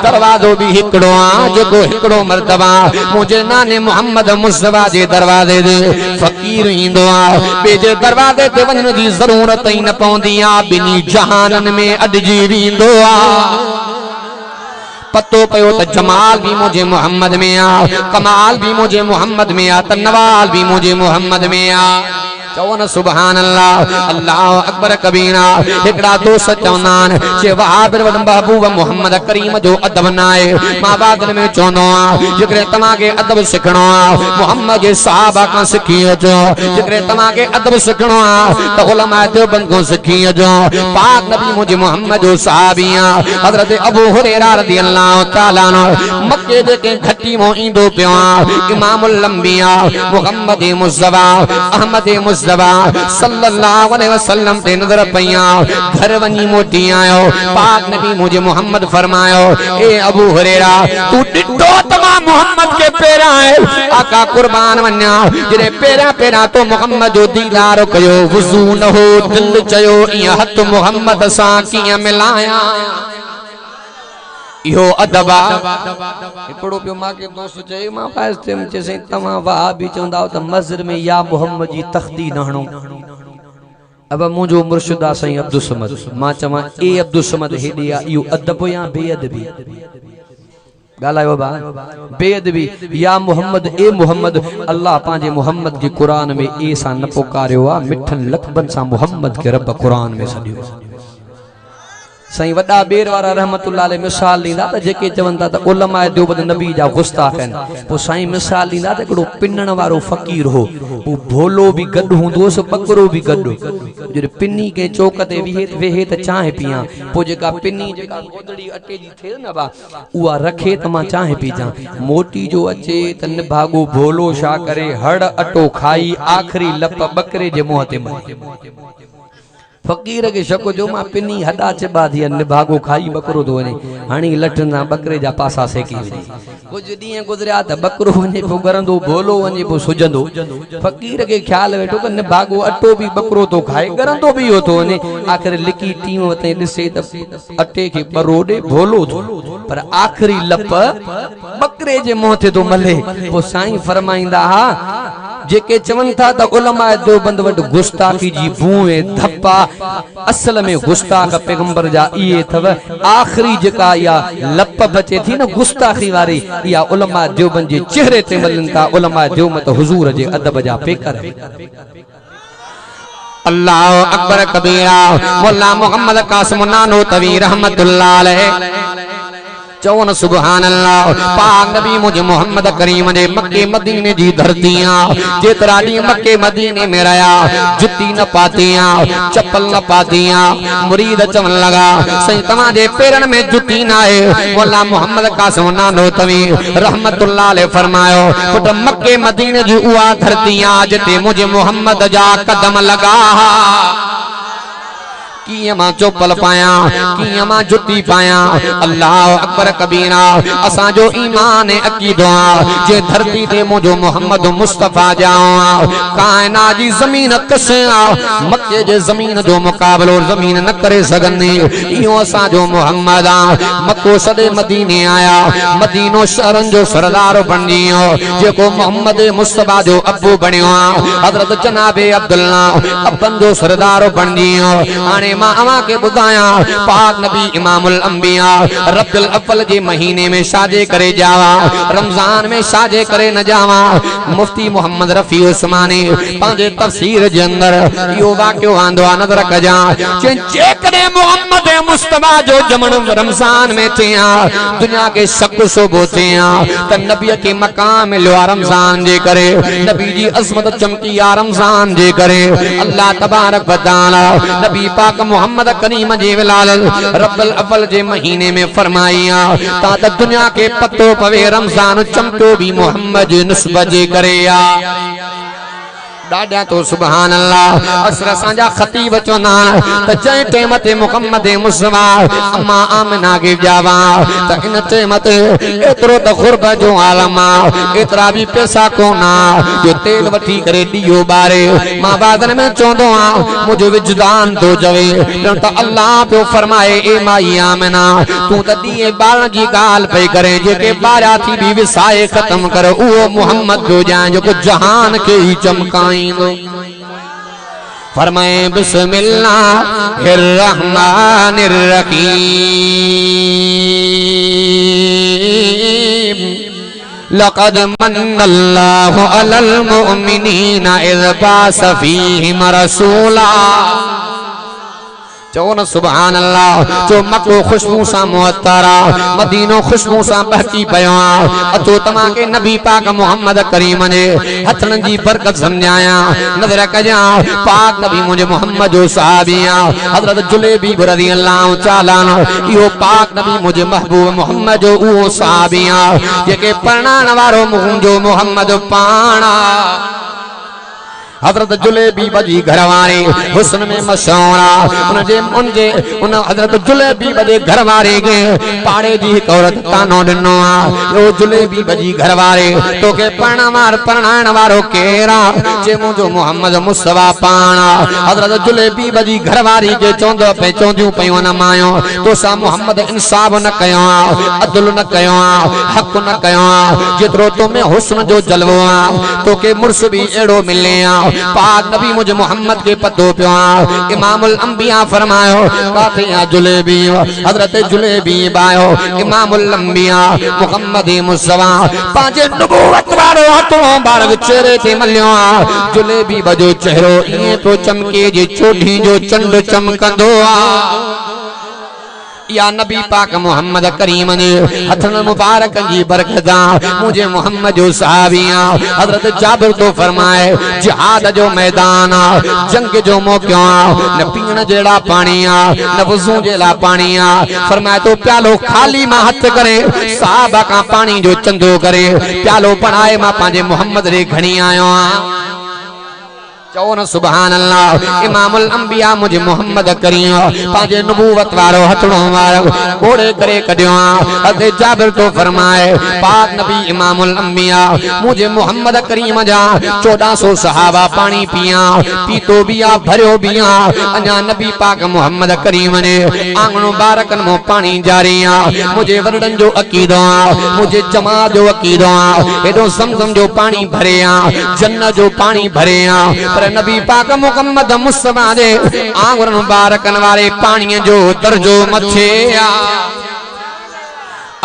दरवाजो भी हिकड़ो जो हिकड़ो मर्तबा मुझे नाने मोहम्मद मुस्तफा जे दरवाजे दे फकीर इंदो बेजे दरवाजे ते वञण जी जरूरत ही न पवंदी बिनी जहानन में अडजी वेंदो पतो पयो त जमाल भी मुझे मोहम्मद में कमाल भी मुझे मोहम्मद में त नवाल भी मुझे मोहम्मद में चौन सुभान अल्लाह अल्लाह अकबर कबीरा एकड़ा दोस्त चौनान जे वहाब बिन महबूब मोहम्मद करीम जो अदब नाए मां बादन में चोनो जिकरे तमा के अदब सिखणो मोहम्मद के सहाबा का सिखियो जो जिकरे तमा के अदब सिखणो तो उलमा देवबंद को सिखियो जो पाक नबी मुझे मोहम्मद जो सहाबिया हजरत अबू हुरैरा रदियल्लाहु तआला अन्हु मक्के दे के घटी मो इंदो पियो इमामुल अंबिया मोहम्मद मुस्तफा अहमद सल्लल्लाहु अलैहि वसल्लम ते नजर पया घर वनी मोटी आयो पाक नबी मुझे मोहम्मद फरमायो ए अबू हुरैरा तू डिठो तमा मोहम्मद के पेरा है आका कुर्बान वन्या जरे पेरा पेरा तो मोहम्मद जो दीदार कयो वुजू न हो दिल चयो ई हथ मोहम्मद सा किया मिलाया यो अदबा एकड़ो पियो मां के दोस्त चई मां पास ते मुझे से तमा वहाबी चंदा त मस्जिद में या मोहम्मद जी तख्ती नहणो अब मुझो मुर्शिदा सही अब्दुल समद मां चमा ए अब्दुल समद हेडिया यो अदब या बेअदबी गालायो बा बेअदबी या मोहम्मद ए मोहम्मद अल्लाह पांजे मोहम्मद के कुरान में ए सा न पुकारियो आ मिठन लकबन सा मोहम्मद के रब कुरान में सदियो सही वडा बेर वारा रहमतुल्लाह अलैहि मिसाल लींदा त जेके चवंदा त उलमा देवबंद नबी जा गुस्ताख आहिन पो साईं मिसाल लींदा त एकड़ो पिनण वारो फकीर हो पो भोलो भी गड हुंदोस बकरो भी गड जरे पिन्नी के चौक ते वेहे त चाहे पिया पो जेका पिन्नी जेका गोदड़ी अटे जी थे न बा उहा रखे त मां चाहे पी जा मोटी जो अचे त न भागो भोलो शा करे हड़ अटो खाई आखरी लप बकरे जे मुंह ते मारे फकीर के शक जो मां पिनी हदा चिबा थी निभागो खाई बकरो तो वने हाणी लठना बकरे जा पासा सेकी वने कुछ दी गुजरिया त बकरो वने पो गरंदो भोलो वने पो सुजंदो फकीर के ख्याल वेठो क निभागो अटो भी बकरो तो खाए गरंदो भी हो तो वने आखिर लिकी टीम वते दिसे त अटे के बरोडे भोलो तो पर आखिरी लप बकरे जे मुंह ते तो मले पो साईं फरमाइंदा हा जेके चवन था त उलमा देवबंद वट गुस्ताखी जी बूए धप्पा असल में गुस्ताख पैगंबर जा इए थव आखिरी जका या लप बचे थी न गुस्ताखी वारी या उलमा देवबंद जे चेहरे ते मलन था उलमा देवमत हुजूर जे अदब जा पेकर अल्लाह अकबर कबीरा मुल्ला मोहम्मद कासिम नानोतवी रहमतुल्लाह अलैह चौन सुबहान अल्लाह पाक नबी मुझे मोहम्मद करीम ने मक्के मदीने जी धरतियां जेतरा डी मक्के मदीने में रहा जुत्ती न पातियां चप्पल न पातियां मुरीद चवन लगा सही तमा जे पेरन में जुत्ती ना है मौला मोहम्मद कासिम नानोतवी रहमतुल्लाह अलैह फरमायो पुट मक्के मदीने जी उआ धरतियां जिते मुझे मोहम्मद जा कदम लगा कियमा चोपल पाया कियमा जुत्ती पाया अल्लाह अकबर कबीरा असा जो ईमान अकीदो जे धरती ते मुझो मोहम्मद मुस्तफा जाओ कायना जी जमीन कसे मक्के जे जमीन जो मुकाबलो जमीन न करे सगनी इहो असा जो मोहम्मद मक्को सदे मदीने आया मदीनो शहरन जो सरदार बन जियो जेको मोहम्मद मुस्तफा जो अबू बनियो हजरत जनाबे अब्दुल्ला अपन जो सरदार बन जियो आने मां अमा के बुधाया पाक नबी इमामुल अंबिया रब्बुल अव्वल जे महीने में शादे करे जावा रमजान में शादे करे न जावा मुफ्ती मोहम्मद रफी उस्मानी पांजे तफसीर जे अंदर यो वाक्यो आंदो नजर कजा जेकरे मोहम्मद मुस्तफा जो जमन रमजान में थिया दुनिया के शक शोबो थिया त नबी के मकाम मिलो रमजान जे करे नबी जी अजमत चमकी रमजान जे करे अल्लाह तबारक व तआला नबी पाक मोहम्मद करीम जी विलाल रब्बुल अव्वल जे महीने में फरमाइया ता त दुनिया के पत्तो पवे रमजान चमको भी मोहम्मद निस्बत जे करेया डाडा तो सुभान अल्लाह असर सांजा खतीब चोना त जय टेमते मुहम्मद मुस्तफा अम्मा आमना के जावा त इन टेमते एतरो त गुरब जो आलम एतरा भी पैसा कोना जो तेल वठी करे दियो बारे मां बादन में चोंदो मुझे विजदान तो जवे त अल्लाह पे फरमाए ए माई आमना तू त दिए बाल जी गाल पे करे जेके बारा थी भी विसाए खत्म कर ओ मोहम्मद जो जाए जो जहान के ही चमकाए फरमाए बिस्मिल्लाहिर रहमानिर रहीम लक़द मन्नल्लाहु अलल मुमिनीना इज़ बास फीहिम रसूला चौन सुभान अल्लाह जो मक्को खुशबू सा मुअत्तरा मदीनो खुशबू सा बहकी पयो अतो तमा के नबी पाक मोहम्मद करीम ने हथन जी बरकत समझाया नजर कजा पाक नबी मुझे मोहम्मद जो सहाबिया हजरत जुलेबी रज़ियल्लाहु तआला यो पाक नबी मुझे महबूब मोहम्मद जो वो सहाबिया जेके परणान वारो मुझो मोहम्मद पाना हजरत जुलेबी बजी घरवारी हुस्न में मशहूरा उन हजरत जुलेबी बजे घरवारी के पाड़े जी औरत तानो दिनो यो जुलेबी बजी घरवारी तो के परणाण वारो केरा जे मुझो मोहम्मद मुस्तफा पाना हजरत जुलेबी बजी घरवारी के चोंदो पे चोंदियो पयो न मायो तो सा मोहम्मद इंसाफ न कयो अदल न कयो हक न कयो जेतरो तो में हुस्न जो जलवो तो के मुर्स भी एड़ो मिले पाक नबी मुझे मोहम्मद के पतो पियो इमामुल अंबिया फरमायो काथे जुलेबी हजरत जुलेबी बायो इमामुल अंबिया मोहम्मद मुस्तफा पांचे नबूवत वारो हथो बारग चेहरे ते मलियो जुलेबी बजो चेहरो इए तो चमके जे चोठी जो चंड चमकंदो या नबी पाक मोहम्मद करीम ने हथन मुबारक जी बरकता मुझे मोहम्मद जो सहाबिया हजरत जाबिर तो फरमाए जिहाद जो मैदान जंग जो मौक़ो न पीण जेड़ा पानी न वुज़ू जेड़ा पानी फरमाए तो प्यालो खाली मां हथ करे साहबा का पानी जो चंदो करे प्यालो बनाए मां पांजे मोहम्मद रे घणी आयो चओ न सुभान अल्लाह। इमामुल अंबिया मुझे मोहम्मद करीम पांजे नबूवत वारो हथड़ो वारो घोड़े करे कढियो हज़रत जाबिर तो फरमाए पाक नबी इमामुल अंबिया मुझे मोहम्मद करीम जा 1400 सहाबा पानी पिया पीतो बिया भरियो बिया अञा नबी पाक मोहम्मद करीम ने आंगन मुबारकन मो पानी जारी मुझे वरडन जो अकीदो मुझे जमा जो अकीदो एडो समझम जो पानी भरे जन्नत जो पानी भरे पर नबी पाक मुहम्मद मुस्तफा दे आंगन मुबारकन वाले पानी जो दर्जो मथे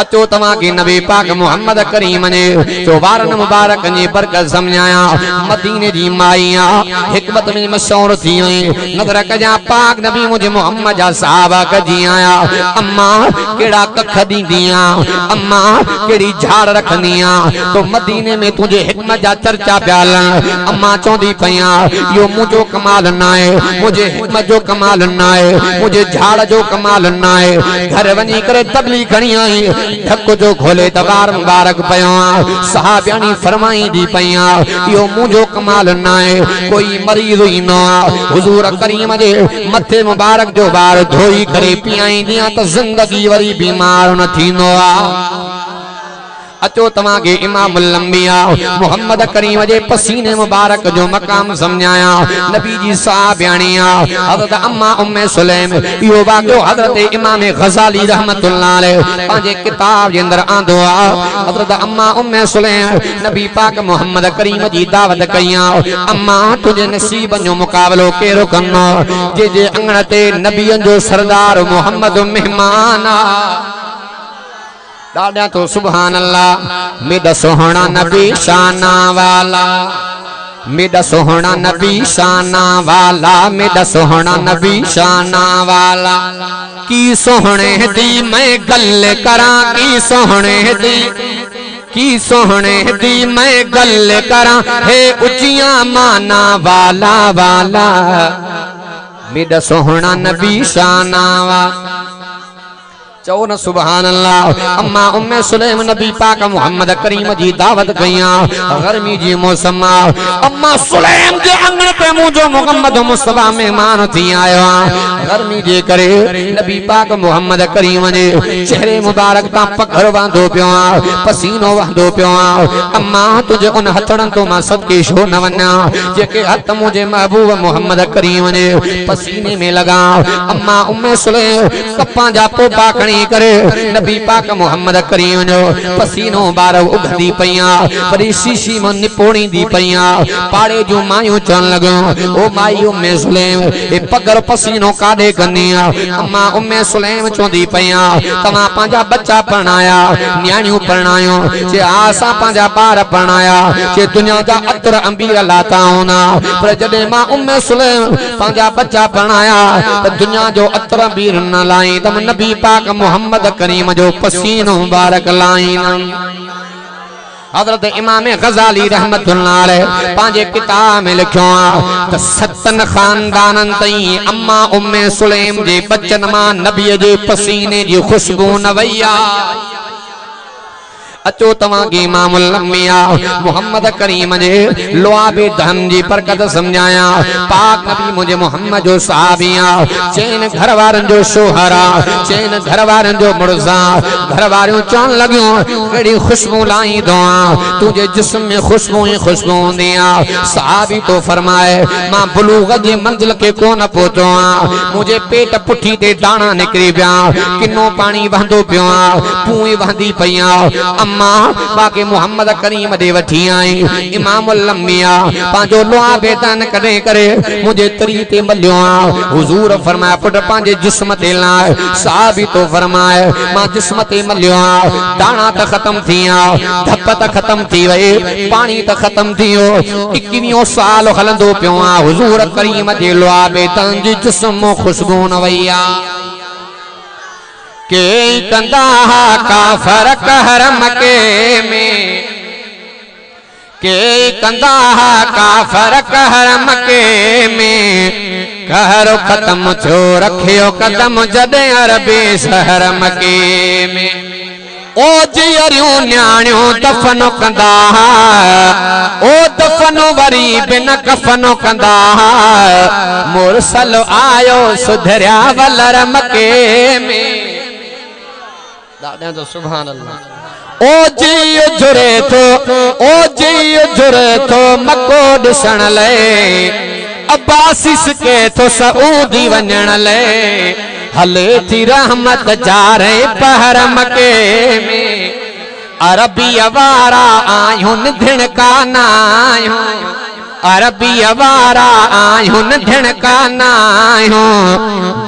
अचो तव्हां के नबी पाक मोहम्मद करीम ने जो वारन मुबारक जी बरकत समझाया मदीने जी माइया हिकमत में मशहूर थी नजर कजा पाक नबी मुझे मोहम्मद जा सहाबा कजी आया अम्मा केड़ा कख दींदिया अम्मा केड़ी झाड़ रखनिया तो मदीने में तुझे हिकमत जा चर्चा प्याल अम्मा चौंदी पया यो मुझो कमाल ना है मुझे हिकमत जो कमाल ना है मुझे झाड़ जो कमाल ना है घर वनी करे तबली खणी आई ढक जो खोले तबार मुबारक पया सहाबियानी फरमाई दी पया यो मुझो कमाल ना है कोई मरीज ही ना हुजूर करीम दे मथे मुबारक जो बार धोई करे पियाई दिया तो जिंदगी वरी बीमार न थींदो अचो तव्हां के इमामुल अंबिया मोहम्मद करीम जे पसीने मुबारक जो मकाम समझाया नबी जी साहबियानिया हजरत अम्मा उम्मे सुलैम यो वाक़ियो हजरत इमाम गजाली रहमतुल्लाह अलैह पांजे किताब जे अंदर आंदो हजरत अम्मा उम्मे सुलैम नबी पाक मोहम्मद करीम जी दावत कया अम्मा तुझे नसीब जो मुकाबलो केरो कनो जे जे अंगण ते नबियन जो सरदार मोहम्मद मेहमान दादा तो सुभान अल्लाह मेरा सोहना नबी शाना वाला मेरा सोहना नबी शाना वाला मेरा सोहना नबी शाना वाला की सोहने दी मैं गल करा की सोहने दी की सोहने दी मैं गल करा हे उचिया माना वाला वाला मेरा सोहना नबी शाना वाला चो न सुभान अल्लाह। अम्मा उम्मे सुलैम नबी पाक मोहम्मद करीम जी दावत कया गर्मी जी मौसम अम्मा सुलैम जे अंगण पे मुझो मोहम्मद मुस्तफा मेहमान थी आयो गर्मी जे करे नबी पाक मोहम्मद करीम ने चेहरे मुबारक ता पखर वांदो पियो पसीनो वांदो पियो अम्मा तुझे उन हथड़न तो मां सबके शो न वना जेके हथ मुझे महबूब मोहम्मद करीम ने पसीने में लगा अम्मा उम्मे सुलैम कपा जा पोपा करे नबी पाक मोहम्मद करीम जो पसीनो बार उगदी पया बड़ी शीशी में निपोणी दी पया पाड़े जो मायू चन लगो ओ माई उम्मे सुलैम ए पगर पसीनो काडे कनिया अम्मा उम्मे सुलैम चोंदी पया तमा पांजा बच्चा पढ़ाया न्याणियों पढ़ायो जे आसा पांजा बार पढ़ाया जे दुनिया दा अतर अंबीर लाता होना पर जदे मां उम्मे सुलैम पांजा बच्चा पढ़ाया तो दुनिया जो अतर अंबीर न लाई तम नबी पाक मोहम्मद करीम जो पसीनो मुबारक लाइन हजरत इमाम गजाली रहमतुल्लाह अलैह पांजे किताब में लिखो त सतन खानदानन तई अम्मा उम्मे सुलैम जे बच्चन मां नबी जे पसीने जी खुशबू न वैया अचो तव्हां के इमामुल अंबिया मोहम्मद करीम जे लुआबे धन जी बरकत समझाया पाक नबी मुझे मोहम्मद जो सहाबिया चैन घर वारन जो शोहरा चैन घर वारन जो मुर्जा घर वारियों चौन लगियो केड़ी खुशबू लाई दो तुझे जिस्म में खुशबू ही खुशबू दिया सहाबी तो फरमाए मां बुलूग जी मंजिल के कोन पहुंचो मुझे पेट पुठी ते दाना निकरी पिया किनो पानी वहंदो पियो पूई वहंदी पया अम्मा बाकी मोहम्मद करीम दे वठी आई इमामुल अंबिया पांजो लुआ बेदान करे करे मुझे तरी ते मलियो हुजूर फरमाया पुट पांजे जिस्म ते लाए साहबी तो फरमाए मां जिस्म ते मलियो दाना त खत्म थिया धप त खत्म थी वई पानी त खत्म थियो 21 साल हलंदो पियो हुजूर करीम दे लुआ बेदान जी जिस्म खुशबू न वईया के कंदा काफर कहरम के में के कंदा काफर कहरम के में कहरो खत्म छो रखियो कदम जदे अरबी शहर मके में ओ जियरियूं न्याणियूं दफन कंदा ओ दफन वरी बिन कफन कंदा मुरसल आयो सुधरिया वलर मके में दादा तो सुभान अल्लाह ओ जी जुरे तो मको ॾिसण लाइ अब्बासिस के तो सऊदी वञण लाइ हले थी रहमत जारे पहर मके में अरबी वारा आयूं धिणका नायूं अरबी वारा आयूं धिणका नायूं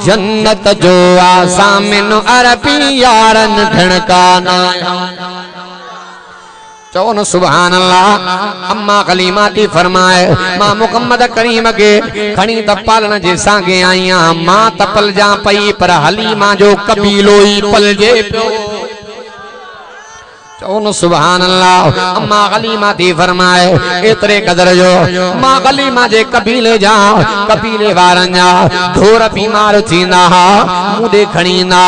जन्नत जो आसामिन अरबी यारन धिणका नायूं चौन सुभान अल्लाह। अम्मा कलीमा थी फरमाए मां मुहम्मद करीम के खणी त पालण जे सांगे आईया मां तपल जा पई पर हलीमा जो कबीलो ही पलजे पियो चौन सुभान अल्लाह। अम्मा कलीमा थी फरमाए एतरे कदर जो मां कलीमा जे कबीले जा कबीले वारन जा थोर बीमार थींदा हा मुदे खणी ना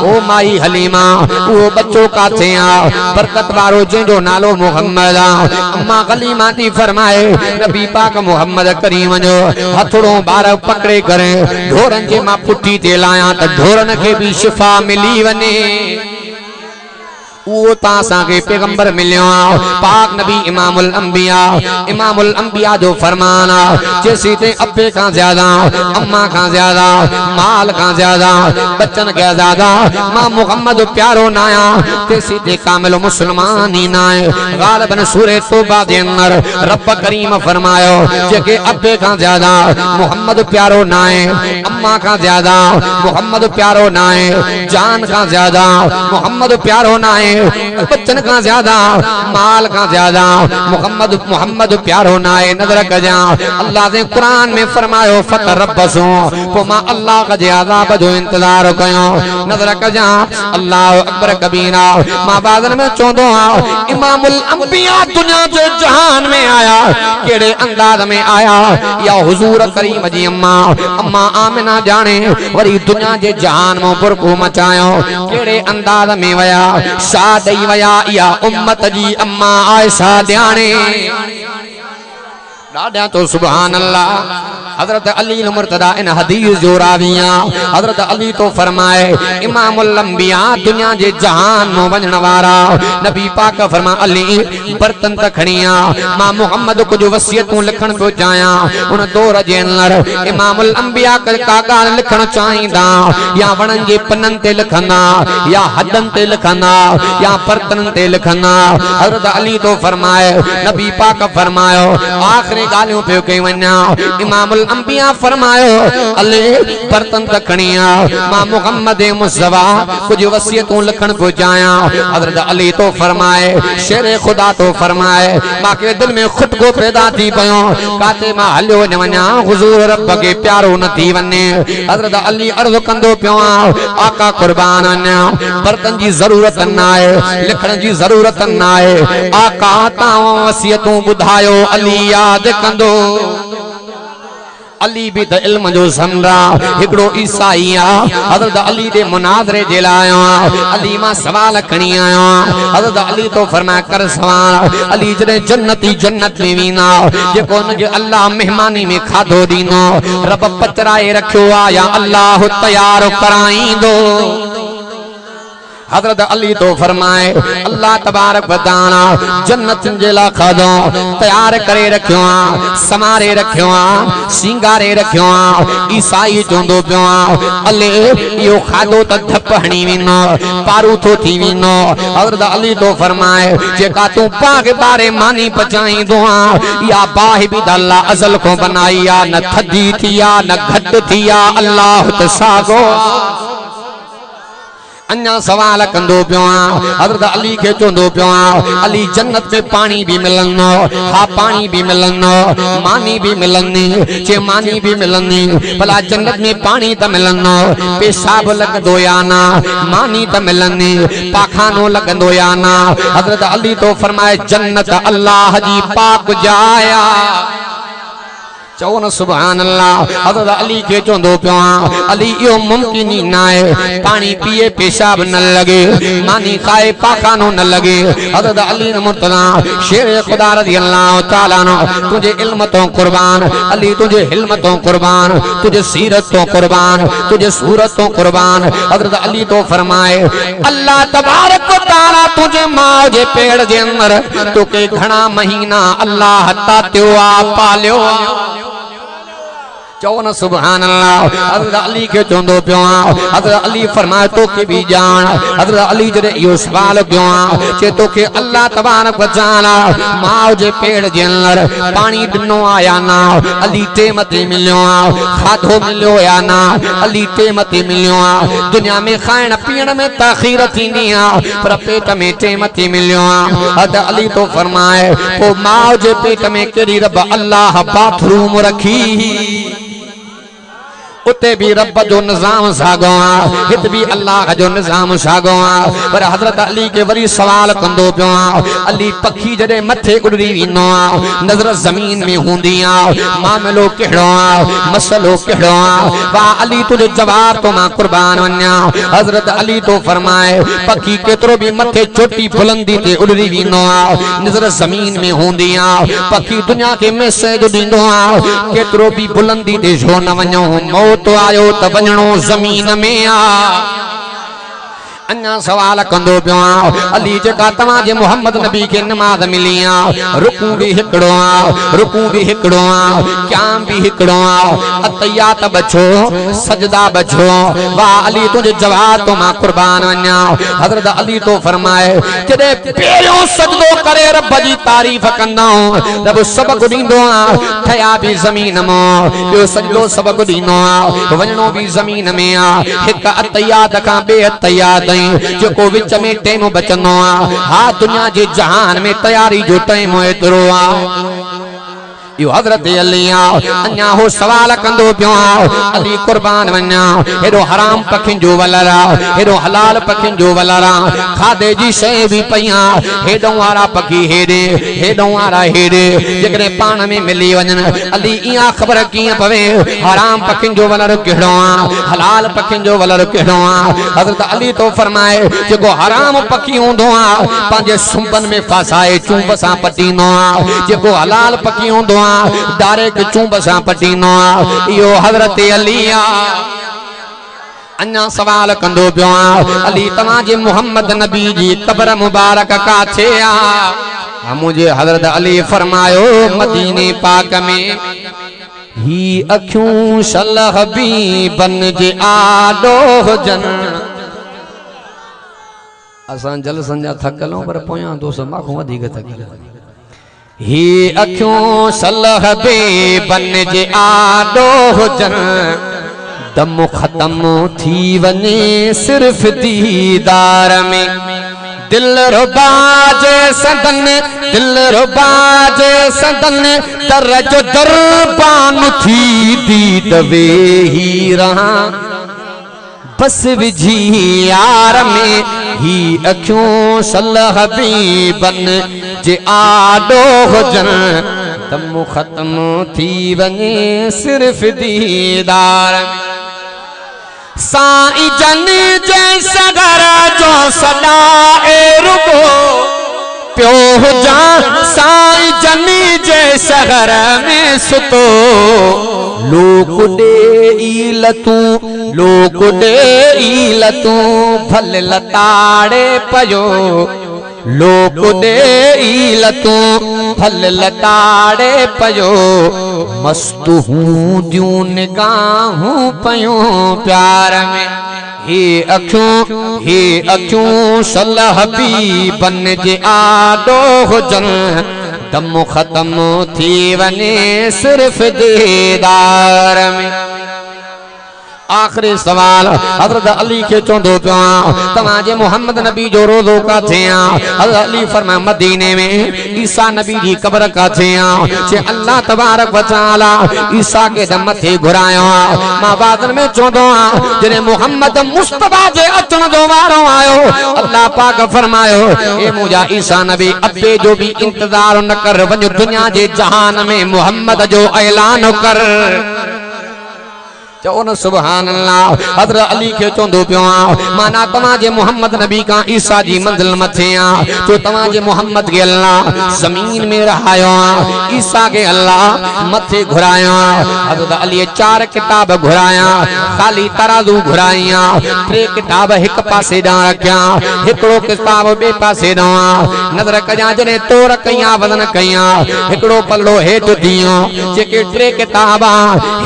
ओ माई हलीमा वो बच्चो काथे आ बरकत वारो जंहिंजो नालो मुहम्मद आ। अम्मा कलीमा थी फरमाए नबी पाक मुहम्मद करीम जो हथड़ो बार पकड़े करे ढोरन जे मां पुठी ते लाया त ढोरन के भी शिफा मिली वने वो तासा के पैगंबर मिलियो पाक नबी इमामुल अंबिया जो फरमाना जैसे ते अब्बे का ज्यादा अम्मा का ज्यादा माल का ज्यादा बच्चन का ज्यादा मां मुहम्मद प्यारो नाया तैसी ते कामिल मुसलमान ही नाए गालिबन सूरह तौबा दे अंदर रब करीम फरमायो जेके अब्बे का ज्यादा मुहम्मद प्यारो नाए अम्मा का ज्यादा मुहम्मद प्यारो नाए जान का ज्यादा मुहम्मद प्यारो नाए बच्चन का ज्यादा माल का ज्यादा मुहम्मद प्यारो नाए नजर कजा अल्लाह ने कुरान में फरमायो फतरब्बसू तो मां अल्लाह का अज़ाब जो इंतजार कयो नजर कजा अल्लाह अकबर कबीरा मां बादल में चौंदो इमामुल अंबिया दुनिया के जहान में आया केड़े अंदाज में आया या हुजूर करीम जी अम्मा आमिना जाने वरी दुनिया के जहान में बुरको मचायो केड़े अंदाज में वया दई वया या उम्मत जी अम्मा आयशा ध्याने दादा तो सुभान अल्लाह। हजरत अली मुर्तदा इन हदीस जो राविया हजरत अली तो फरमाए इमामुल अंबिया दुनिया जे जहान में वजन वारा नबी पाक फरमा अली बर्तन त खणिया मां मुहम्मद कुछ वसियतूं लिखण तो चाया उन दौर जे अंदर इमामुल अंबिया का गाल लिखण चाहींदा या वणन जे पन्नन ते लिखंदा या हदन ते लिखंदा या बर्तन ते लिखंदा हजरत अली तो फरमाए नबी पाक फरमायो आखिरी गालियों पे कई वन्या इमामुल अंबिया फरमायो अली बर्तन तखणिया मां मुहम्मद मुस्तफा कुछ वसियतूं लिखण को जाया हजरत अली तो फरमाए शेर खुदा तो फरमाए मां के दिल में खुद को पैदा थी पयो काते मां हलियो न वन्या हुजूर रब के प्यारो न थी वने हजरत अली अर्ज कंदो पियो आका कुर्बान वन्या बर्तन जी जरूरत न आए लिखण जी जरूरत न आए आका तां वसियतूं बुधायो अली याद कंदो अली भी त इल्म जो समरा एकड़ो ईसाई हजरत अली दे मुनाजरे जे लायो अली मां सवाल खणी आयो हजरत अली तो फरमा कर सवाल अली जने जन्नत में वीना जेको न जे अल्लाह मेहमानी में खाधो दीनो रब पचराए रखियो आ या अल्लाह तैयार कराईंदो हजरत अली तो फरमाए अल्लाह तबारक व तआला जन्नत जे ला खाधो तैयार करे रखियो समारे रखियो सिंगारे रखियो ईसाई चोंदो पियो अले यो खाधो त धप हणी विनो पारू थो थी विनो हजरत अली तो फरमाए जेका तू पाग बारे मानी पचाई दो या बाहि भी अल्लाह अजल को बनाईया न थदी थिया न घट थिया अल्लाह त सागो अन्या सवाल कंदो पियो हजरत अली के चोंदो पियो अली जन्नत में पानी भी मिलनो हा पानी भी मिलनो मानी भी मिलनी चे मानी भी मिलनी भला जन्नत में पानी त मिलनो पेशाब लगदो या ना मानी त मिलनी पाखानो लगदो या ना हजरत अली तो फरमाए जन्नत अल्लाह जी पाक जाया चौन सुभान अल्लाह। हज़रत अली के चोंदो पियो अली यो मुमकिन ही ना है पानी पिए पेशाब न लगे मानी खाए पाखानो न लगे। हज़रत अली मुर्तज़ा शेर खुदा रज़ी अल्लाह तआला अन्हु तुझे इल्म तो कुर्बान अली तुझे हिल्म तो कुर्बान तुझे सीरत तो कुर्बान तुझे सूरत तो कुर्बान। हज़रत अली तो फरमाए अल्लाह तबारक व तआला तुझे मां जे पेड़ जे अंदर तोके घणा महीना अल्लाह हता त्यो आ पालियो। चौन सुभान अल्लाह। हज़रत अली के चोंदो पियो हज़रत अली फरमाए तो के भी जान। हज़रत अली जरे यो सवाल पियो चे तो के अल्लाह तबारक व तआला मां जे पेड़ जे अंदर पानी दिनो आया ना अली ते मते मिलियो खाधो मिलियो या ना अली ते मते मिलियो। दुनिया में खाइण पीअण में ताखीर थींदी पर पेट में ते मते मिलियो। हज़रत अली तो फरमाए ओ मां जे पेट में केड़ी रब अल्लाह बाथरूम रखी उते भी रब जो निजाम सागो हित भी अल्लाह जो निजाम सागो। पर हज़रत अली के वरी सवाल कंदो पियो अली पखी जडे मथे उड़री विनो नजर जमीन में हुंदी मामलो केड़ो मसलो केड़ो वाह अली तुझे जवाब तो मां कुर्बान वन्या। हज़रत अली तो फरमाए पखी केतरो भी मथे छोटी बुलंदी ते उड़री विनो नजर जमीन में हुंदी पखी दुनिया के मैसेज दींदो केतरो भी बुलंदी ते जो न वञो तो आयो त वञणो ज़मीन में आ। अन्ना सवाल कंदो पियो अली जेका तवा जे मोहम्मद नबी के नमाज मिली रुकू भी हिकड़ो रुकू भी हिकड़ो क़याम भी हिकड़ो अतयात बचो सजदा बचो वाह अली तुझे जवाब तो मां कुर्बान वन्या। हज़रत अली तो फरमाए जडे पहिरियों सजदो करे रब जी तारीफ कंदा रब सबक दींदो थया भी ज़मीन में यो सजदो सबक दींदो वञणो भी ज़मीन में हिक अतयात का बे अतयात जो विच में टेम बचनो हा दुनिया जे जहान में तैयारी जो टाइम एतरो यो हज़रत अली अन्या हो सवाल कंदो पियो अली कुर्बान वन्या हेडो हराम पखिन जो वलरा हेडो हलाल पखिन जो वलरा खादे जी शय भी पया हेडो वारा पखी हेडे हेडो वारा हेडे जेकरे पान में मिली वजन अली इया खबर किया पवे हराम पखिन जो वलर केड़ो हलाल पखिन जो वलर केड़ो। हज़रत अली तो फरमाए जेको हराम पखी होंदो पांजे सुंबन में फसाए चुंब सा पटीनो जेको हलाल पखी होंदो दारे के चुंब सा पटीनो यो हज़रत अली अन्ना सवाल कंदो पियो अली तवा जे मोहम्मद नबी जी कब्र मुबारक काथे मुझे हज़रत अली फरमायो मदीने पाक में ही अखियूं शलह भी बन जे आडो जन। असां जल संजा थकलो पर पोया दोस्त माखो वधीक थकल ही अखियों सलह बे बन जे आडो जन दम खत्म थी वने सिर्फ दीदार में दिल रुबा जे सदन दिल रुबा जे सदन दर जो दरबान थी दीद वे ही रहा बस विझी यार में ही अखियों सलह भी बन जे आडो जन दम खत्म थी वने सिर्फ दीदार साई जन जैसा घर जो सदा ए रुगो प्यो जा साई जन जैसा घर में सुतो लोग दे लतू लोग दे लतू भल लताड़े पयो लोग दे लतू भल लताड़े पयो मस्त हूँ दियूं निगाहूं पयो प्यार में हे अखियों सलह भी बन जे आडो जन दम खत्म थी वने सिर्फ दीदार में आखिरी सवाल हजरत अली के चोंदो पिया तमाजे मोहम्मद नबी जो रोज़ो का थिया हजरत अली फरमाया मदीने में ईसा नबी की कब्र का थिया जे अल्लाह तबारक व तआला ईसा के दम थे घुरायो मां बादन में चोंदो जने मोहम्मद मुस्तफा जे अचण जो वारो आयो अल्लाह पाक फरमायो ए मुजा ईसा नबी अबे जो भी इंतजार न कर वञ दुनिया जे जहान में मोहम्मद जो ऐलान कर चौन सुभान अल्लाह हजरत अली के चोंदो पियो माना तमाजे मोहम्मद नबी का ईसा जी मंजिल मथे तो तमाजे मोहम्मद के अल्लाह जमीन में रहायो ईसा के अल्लाह मथे घुरायो हजरत अली 4 किताब घुराया खाली तराजू घुराया 3 किताब एक पासे दा रखया एकड़ो किताब बे पासे दा नजर कया जने तोर कया वजन कया एकड़ो पल्लो हेठ दियो जेके 3 किताब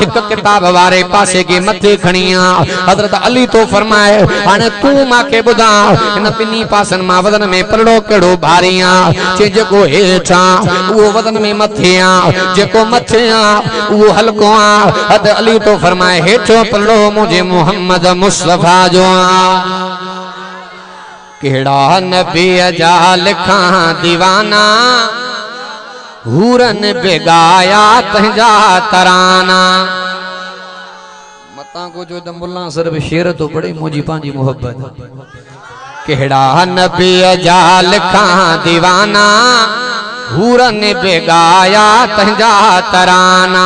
एक किताब वारे से के मथे खणिया हजरत अली तो फरमाए हाने तू माके बुधा इन पिनी पासन मा वदन में पलड़ो केड़ो भारिया जे जेको हेठा वो वदन में मथेया जेको मथेया वो हलको हजरत अली तो फरमाए हेठो पलड़ो मुझे मोहम्मद मुस्तफा जो केड़ा नबी जा लिखा दीवाना हूरन बेगाया तंजा तराना को जो दमुल्ला सरब शेर तो बड़े मुझी पांजी मोहब्बत केड़ा नबी जा लिखा दीवाना हूरन बेगाया तंजा तराना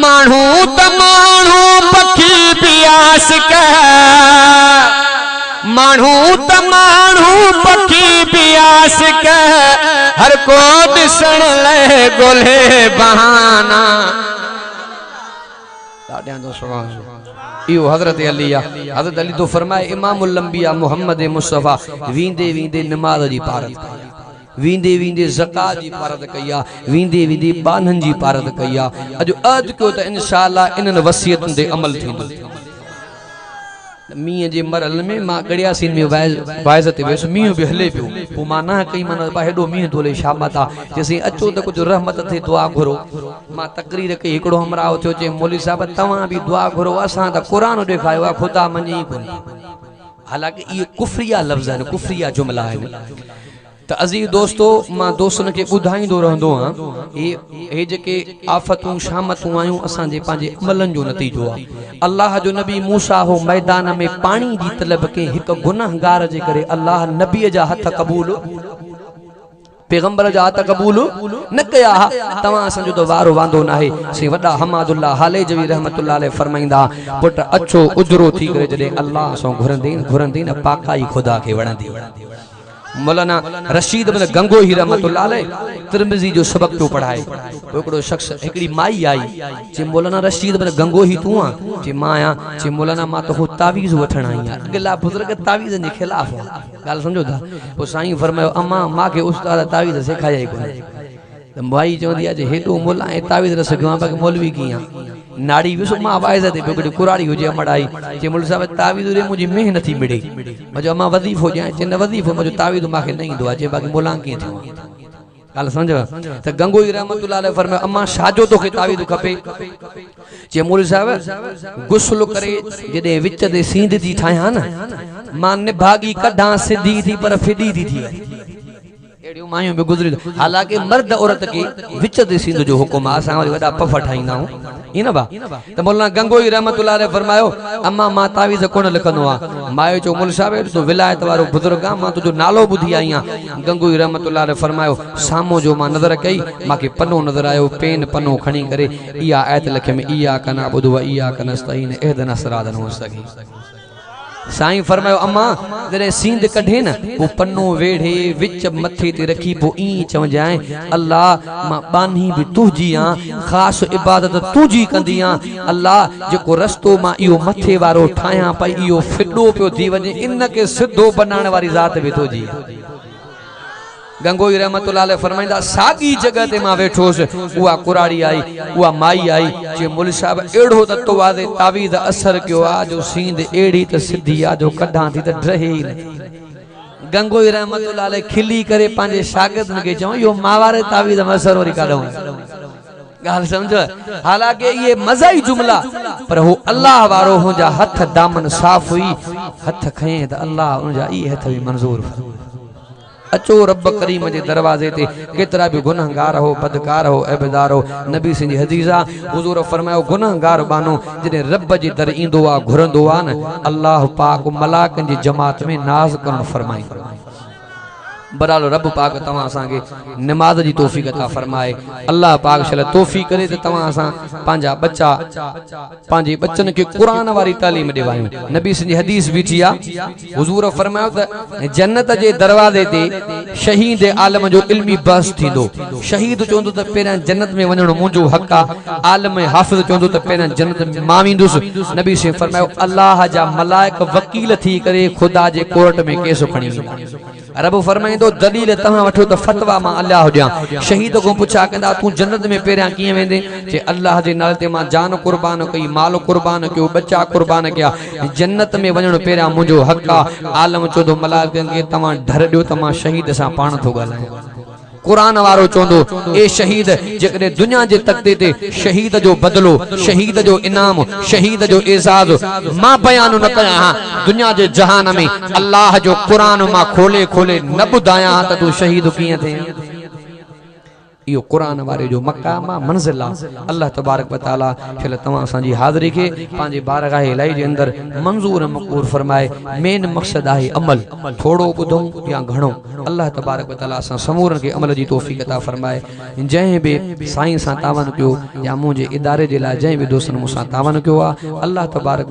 मानू त मानू पखी पियास के मानू त मानू पखी पियास के हर को दिसण ले गोले बहाना यो हजरत अली हजरत अली तो फरमाए इमामुल अंबिया मोहम्मद मुस्तफा वींदे वींदे नमाज जी पारत वींदे वींदे ज़कात जी पारत कया वींदे वींदे बानन जी पारत कया अज को त इंशाअल्लाह इनन वसियतन दे अमल थींदो मीह जे मरल में मां गड़िया सीन में वाइज ते वेस मीह भी हले पियो पो मां ना कई मन हेडो मीह तोले शामत जैसे अचो त कुछ रहमत थे दुआ घुरो मां तकरीर कई एकड़ो हमरा थियो चे मौलवी साहब तवा भी दुआ घुरो असा त कुरान देखायो खुदा मनी कोन हालांकि ये कुफरिया लफ्ज है कुफरिया जुमला है तो अजीज दोस्तों मां दोस्तन के बुधाईंदो रहंदो हां ए जेके आफतूं शामतूं आयूं असां जे पांजे अमलन जो नतीजो आ अल्लाह जो नबी मूसा हो मैदान में पानी जी तलब के एक गुनाहगार जे करे अल्लाह नबी जा हथ कबूल पैगंबर जा हथ कबूल न कया तवा समझो तो वारो वांदो ना है से वडा हमादुल्लाह हाले जवी रहमतुल्लाह अलैहि फरमाइंदा पुट अच्छो उजरो थी करे जदे अल्लाह सो घुरंदी न पाकाई खुदा के वणंदी मौलाना रशीद बिन गंगोही रहमतुल्लाह अलैह तिरमिजी जो सबक तो पढ़ाए ओकड़ो शख्स एकड़ी माई आई जे मौलाना रशीद बिन गंगोही तू आ जे मां आ जे मौलाना मा तो तावीज वठण आई आ अगला बुजुर्ग तावीज जे खिलाफ गाल समझो था ओ साईं फरमायो अम्मा मां के उस्ताद तावीज सिखाया कोन त माई चवंदी आ जे हेडो मोला ए तावीज रस गवा बाकी मौलवी किया नाड़ी विसो मां वाइज ते बिगड़ी कुराड़ी हो जे मड़ाई जे मुल साहब तावीज रे मुजी मेहनती मिड़े मजो अम्मा वजीफ हो जाए जे न वजीफ मजो तावीज माके नहीं दो जे बाकी मोला की थो गाल समझ त गंगोई रहमतुल्लाह अलैह फरमाए अम्मा शाजो तो के तावीज खपे जे मुल साहब गुस्ल करे जदे विच दे सींध थी ठाया ना मां निभागी कढा सिधी थी पर फिदी थी एड़ियो मायूं में गुजरी हालांकि मर्द औरत के विच दे सिंध जो हुकुम आसा वरी वडा पफ ठाईंदा हूं इन बा त मौलाना गंगोई रहमतुल्लाह अलैह फरमायो अम्मा मां तावीज कोन लिखंदो आ मायो चो मुल साहब तो विलायत वारो बुजुर्ग आ मां तुजो नालो बुधी आई आ गंगोई रहमतुल्लाह अलैह फरमायो सामो जो मां नजर कई माके पन्नो नजर आयो पेन पन्नो खणी करे इया आयत लिखे में इया कना बुदु व इया कनस्तईन एहदना सिरातल मुस्तकीम साईं फरमायो अम्मा जरे सींध कढे न वो पन्नो वेढ़े विच मथे ते रखी पो ई चव जाए अल्लाह मां बानी भी तुजी आ खास इबादत तुजी कंदी आ अल्लाह जेको रस्तो मां इयो मथे वारो ठाया पई इयो फिडो पियो थी वने इन के सिद्धो बनाने वाली जात भी तुजी गंगोई रहमतुल्लाह अलैह फरमाइंदा सागी जगह ते मां वेठोस उआ कुराड़ी आई उआ माई आई जे मुल साहब एड़ो तत्तो वादे तावीज असर क्यो आ जो सींध एड़ी त सिधी आ जो कढा थी त ड्रहे ही न गंगोई रहमतुल्लाह अलैह खिली करे पांजे शागिर्दन के चयो यो मावारे तावीज असर वरी काढो गाल समझो। हालांकि ये मजा ही जुमला पर हो अल्लाह वारो हो जा हथ दामन साफ हुई हथ खये त अल्लाह उन जा ई हथ भी मंजूर अचो रब करीम जे दरवाजे ते केतरा भी गुनहगार हो बदकार हो इबाददार हो नबी सिंह हदीसा हुजूर फरमायो गुनहगार बानो जने रब जे दर इंदो आ घुरंदो आ न अल्लाह पाक मलाकन जी जमात में नाज करण फरमाई। बरालो रब पाक तवा असांखे नमाज जी तौफीक अता फरमाए। अल्लाह पाक शल तौफीक करे त तवा असां पांजा बच्चा पांजे बच्चन के कुरान वारी तालीम देवायूं। नबी सिंह हदीस बीठी आ हुजूर फरमायो त जन्नत जे दरवाजे ते शहीद आलम जो इल्मी बहस थींदो। शहीद चोंदो त पेरा जन्नत में वणो मुंजो हक आ। आलम हाफिज चोंदो त पेरा जन्नत में मां वेंदुस। नबी सिंह फरमायो अल्लाह जा मलाइक वकील थी करे खुदा जे कोर्ट में केस खणी रब फरमाए तो दलील तहां वठो त फतवा मां अल्लाह हुजां। शहीद को पुछा कंदा तू जन्नत में पेरिया किए वेंदे जे अल्लाह जे नाले ते मां जान कुर्बान कई माल कुर्बान कयो बच्चा कुर्बान किया जन्नत में वणो पेरिया मुंजो हक आ। आलम चोदो मलाइकन के तवां डर दियो त मां शहीद सां पाण थो ॻाल्हायां। कुरान वारो चोंदो ए शहीद जेकॾहिं दुनिया जे तख्ते ते शहीद जो बदलो शहीद जो इनाम शहीद जो एजाज मां बयान न कया दुनिया जे जहान में अल्लाह जो कुरान मां खोले खोले न बुधाया त तू शहीद किए थे। यो कुरान वारे जो मकाम मंजिल अल्लाह तबारक व तआला चल तवा असांजी हाज़िरी के पांजे बारगाह इलाही जे अंदर मंजूर मकबूल फरमाए। मेन मकसद आहे अमल थोड़ो बुधूं या घणो अल्लाह तबारक व तआला असां समूरन के अमल जी तौफीक अता फरमाए। जंहिं बि साईं सां तावन कयो या मुंहिंजे इदारे जे लाइ जंहिं बि दोस्तनि मूंसां तावन कयो आहे अल्लाह तबारक